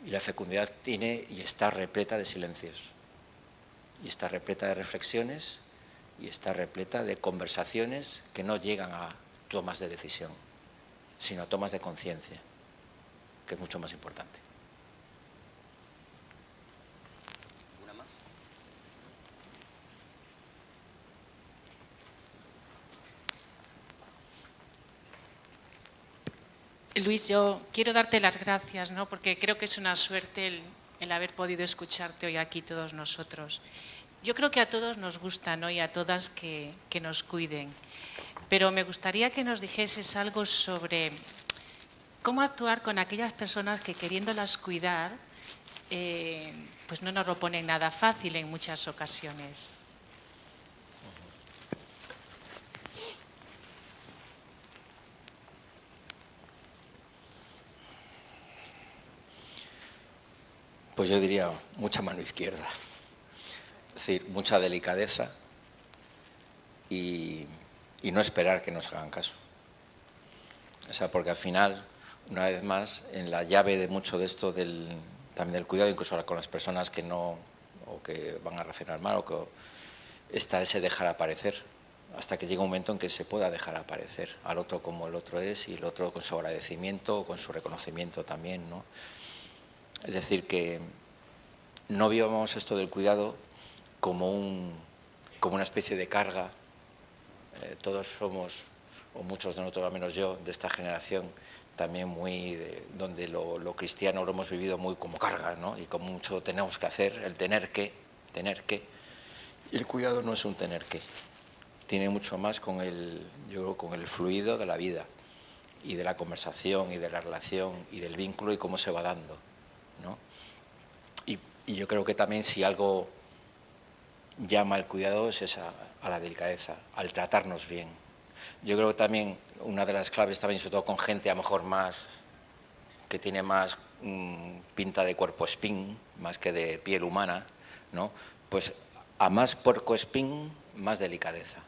Y la fecundidad tiene y está repleta de silencios, y está repleta de reflexiones, y está repleta de conversaciones que no llegan a tomas de decisión, sino a tomas de conciencia, que es mucho más importante. ¿Una más? Luis, yo quiero darte las gracias, ¿no? Porque creo que es una suerte el haber podido escucharte hoy aquí todos nosotros. Yo creo que a todos nos gusta, ¿no? Y a todas que nos cuiden. Pero me gustaría que nos dijeses algo sobre cómo actuar con aquellas personas que, queriéndolas cuidar, pues no nos lo ponen nada fácil en muchas ocasiones. Pues yo diría mucha mano izquierda. Es decir, mucha delicadeza y no esperar que nos hagan caso. O sea, porque al final, una vez más, en la llave de mucho de esto también del cuidado, incluso con las personas que no, o que van a reaccionar mal, está ese dejar aparecer. hasta que llega un momento en que se pueda dejar aparecer al otro como el otro es y el otro con su agradecimiento, con su reconocimiento también, ¿no? Es decir, que no vivamos esto del cuidado como una especie de carga. Todos somos, o muchos de nosotros, al menos yo, de esta generación, también donde lo cristiano lo hemos vivido muy como carga, ¿no? Y como mucho tenemos que hacer, el tener que. Y el cuidado no es un tener que. Tiene mucho más con el fluido de la vida y de la conversación y de la relación y del vínculo y cómo se va dando, ¿no? Y yo creo que también si algo llama al cuidado es a la delicadeza, al tratarnos bien. Yo creo que también una de las claves también, sobre todo con gente a lo mejor que tiene más pinta de cuerpo espín, más que de piel humana, ¿no? Pues a más puercoespín, más delicadeza.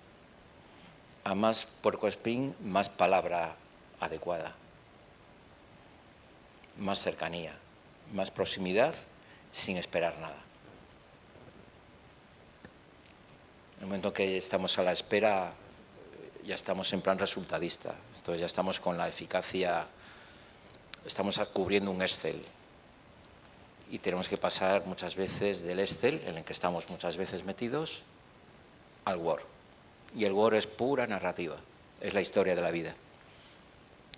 A más puercoespín, más palabra adecuada. Más cercanía, más proximidad, sin esperar nada. En el momento que estamos a la espera, ya estamos en plan resultadista. Entonces ya estamos con la eficacia, estamos cubriendo un Excel. Y tenemos que pasar muchas veces del Excel, en el que estamos muchas veces metidos, al Word. Y el Word es pura narrativa, es la historia de la vida.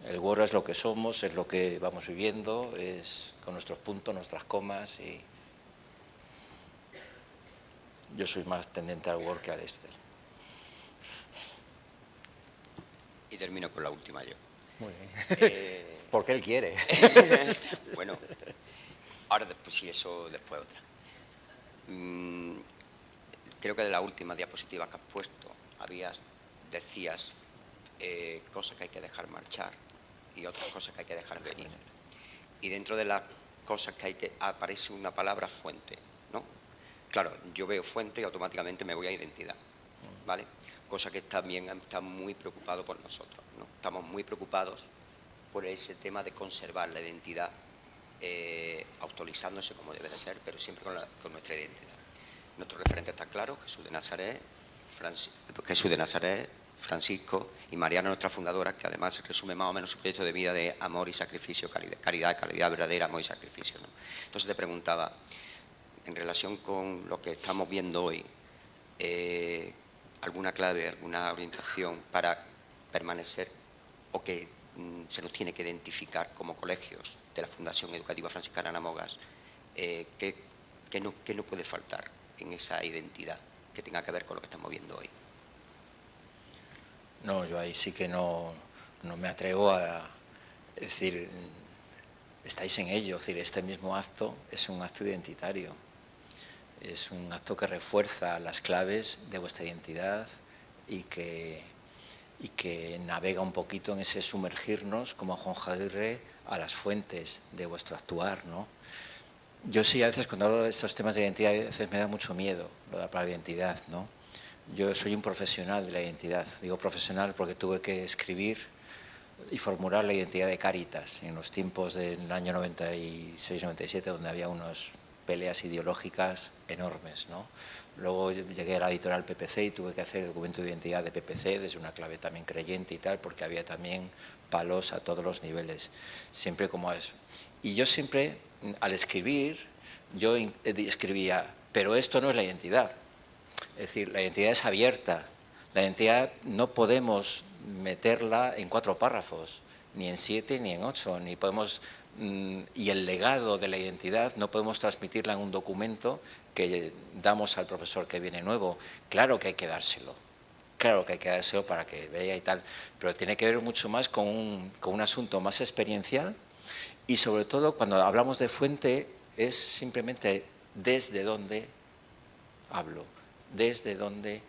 El Word es lo que somos, es lo que vamos viviendo, es con nuestros puntos, nuestras comas. Y yo soy más tendente al Word que al Excel. Y termino con la última yo. Muy bien. Porque él quiere. Bueno, ahora después sí, eso después otra. Creo que de la última diapositiva que has puesto decías cosas que hay que dejar marchar y otras cosas que hay que dejar venir. Y dentro de las cosas que aparece una palabra fuente, ¿no? Claro, yo veo fuente y automáticamente me voy a identidad, ¿vale? Cosa que también está muy preocupado por nosotros, ¿no? Estamos muy preocupados por ese tema de conservar la identidad, actualizándose como debe de ser, pero siempre con nuestra identidad. Nuestro referente está claro, Jesús de Nazaret, Francisco y Mariana, nuestra fundadora, que además resume más o menos su proyecto de vida de amor y sacrificio, caridad verdadera, amor y sacrificio, ¿no? Entonces te preguntaba, en relación con lo que estamos viendo hoy, alguna clave, alguna orientación para permanecer o que se nos tiene que identificar como colegios de la Fundación Educativa Franciscana Ana Mogas, ¿qué no puede faltar en esa identidad que tenga que ver con lo que estamos viendo hoy? No, yo ahí sí que no me atrevo a decir, estáis en ello, es decir, este mismo acto es un acto identitario, es un acto que refuerza las claves de vuestra identidad y que navega un poquito en ese sumergirnos, como Juan Aguirre, a las fuentes de vuestro actuar, ¿no? Yo sí, a veces cuando hablo de estos temas de identidad, a veces me da mucho miedo lo de la palabra identidad, ¿no? Yo soy un profesional de la identidad. Digo profesional porque tuve que escribir y formular la identidad de Cáritas en los tiempos del año 96-97, donde había unas peleas ideológicas enormes, ¿no? Luego llegué a la editorial PPC y tuve que hacer el documento de identidad de PPC desde una clave también creyente y tal, porque había también palos a todos los niveles, siempre como eso. Y yo siempre, al escribir, yo escribía, pero esto no es la identidad. Es decir, la identidad es abierta. La identidad no podemos meterla en 4 párrafos, ni en 7 ni en 8, ni podemos, y el legado de la identidad no podemos transmitirla en un documento que damos al profesor que viene nuevo. Claro que hay que dárselo, para que vea y tal, pero tiene que ver mucho más con un asunto más experiencial y sobre todo cuando hablamos de fuente es simplemente desde dónde hablo, desde dónde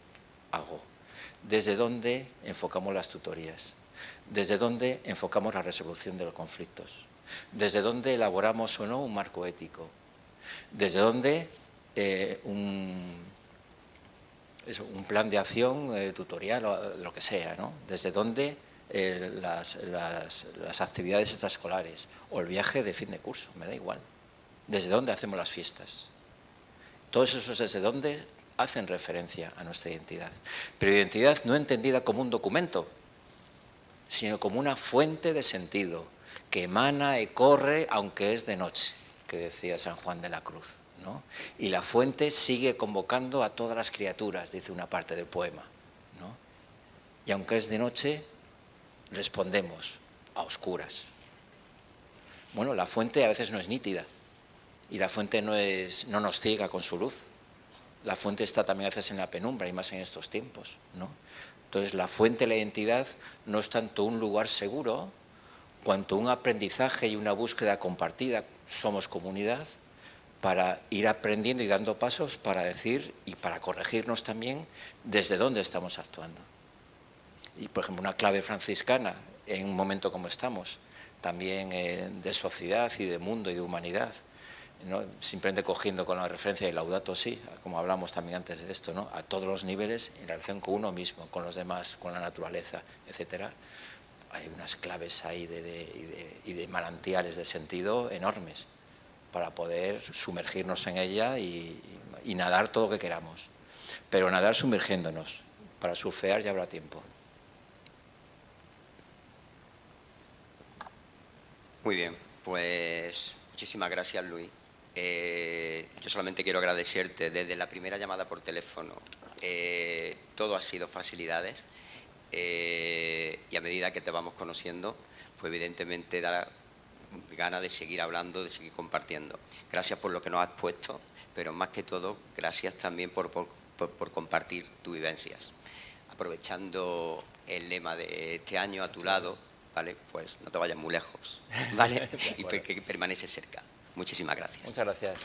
hago, desde dónde enfocamos las tutorías, desde dónde enfocamos la resolución de los conflictos, desde dónde elaboramos o no un marco ético, desde dónde un plan de acción tutorial o lo que sea, ¿no? Desde dónde las actividades extraescolares o el viaje de fin de curso, me da igual. Desde dónde hacemos las fiestas. Todos esos desde dónde hacen referencia a nuestra identidad. Pero identidad no entendida como un documento, sino como una fuente de sentido que emana y corre aunque es de noche, que decía San Juan de la Cruz, ¿no? Y la fuente sigue convocando a todas las criaturas, dice una parte del poema, ¿no? Y aunque es de noche, respondemos a oscuras. Bueno, la fuente a veces no es nítida y la fuente no nos ciega con su luz. La fuente está también a veces en la penumbra y más en estos tiempos, ¿no? Entonces, la fuente de la identidad no es tanto un lugar seguro cuanto un aprendizaje y una búsqueda compartida. Somos comunidad para ir aprendiendo y dando pasos para decir y para corregirnos también desde dónde estamos actuando. Y, por ejemplo, una clave franciscana en un momento como estamos, también de sociedad y de mundo y de humanidad, ¿no? Simplemente cogiendo con la referencia de Laudato Si, como hablamos también antes de esto, ¿no? A todos los niveles, en relación con uno mismo, con los demás, con la naturaleza, etcétera. Hay unas claves ahí y de manantiales de sentido enormes para poder sumergirnos en ella y nadar todo lo que queramos. Pero nadar sumergiéndonos. Para surfear ya habrá tiempo. Muy bien, pues muchísimas gracias, Luis. Yo solamente quiero agradecerte desde la primera llamada por teléfono. Todo ha sido facilidades y a medida que te vamos conociendo, pues evidentemente da ganas de seguir hablando, de seguir compartiendo. Gracias por lo que nos has expuesto, pero más que todo, gracias también por compartir tus vivencias. Aprovechando el lema de este año a tu lado, ¿vale? Pues no te vayas muy lejos, ¿vale? Y que permaneces cerca. Muchísimas gracias. Muchas gracias.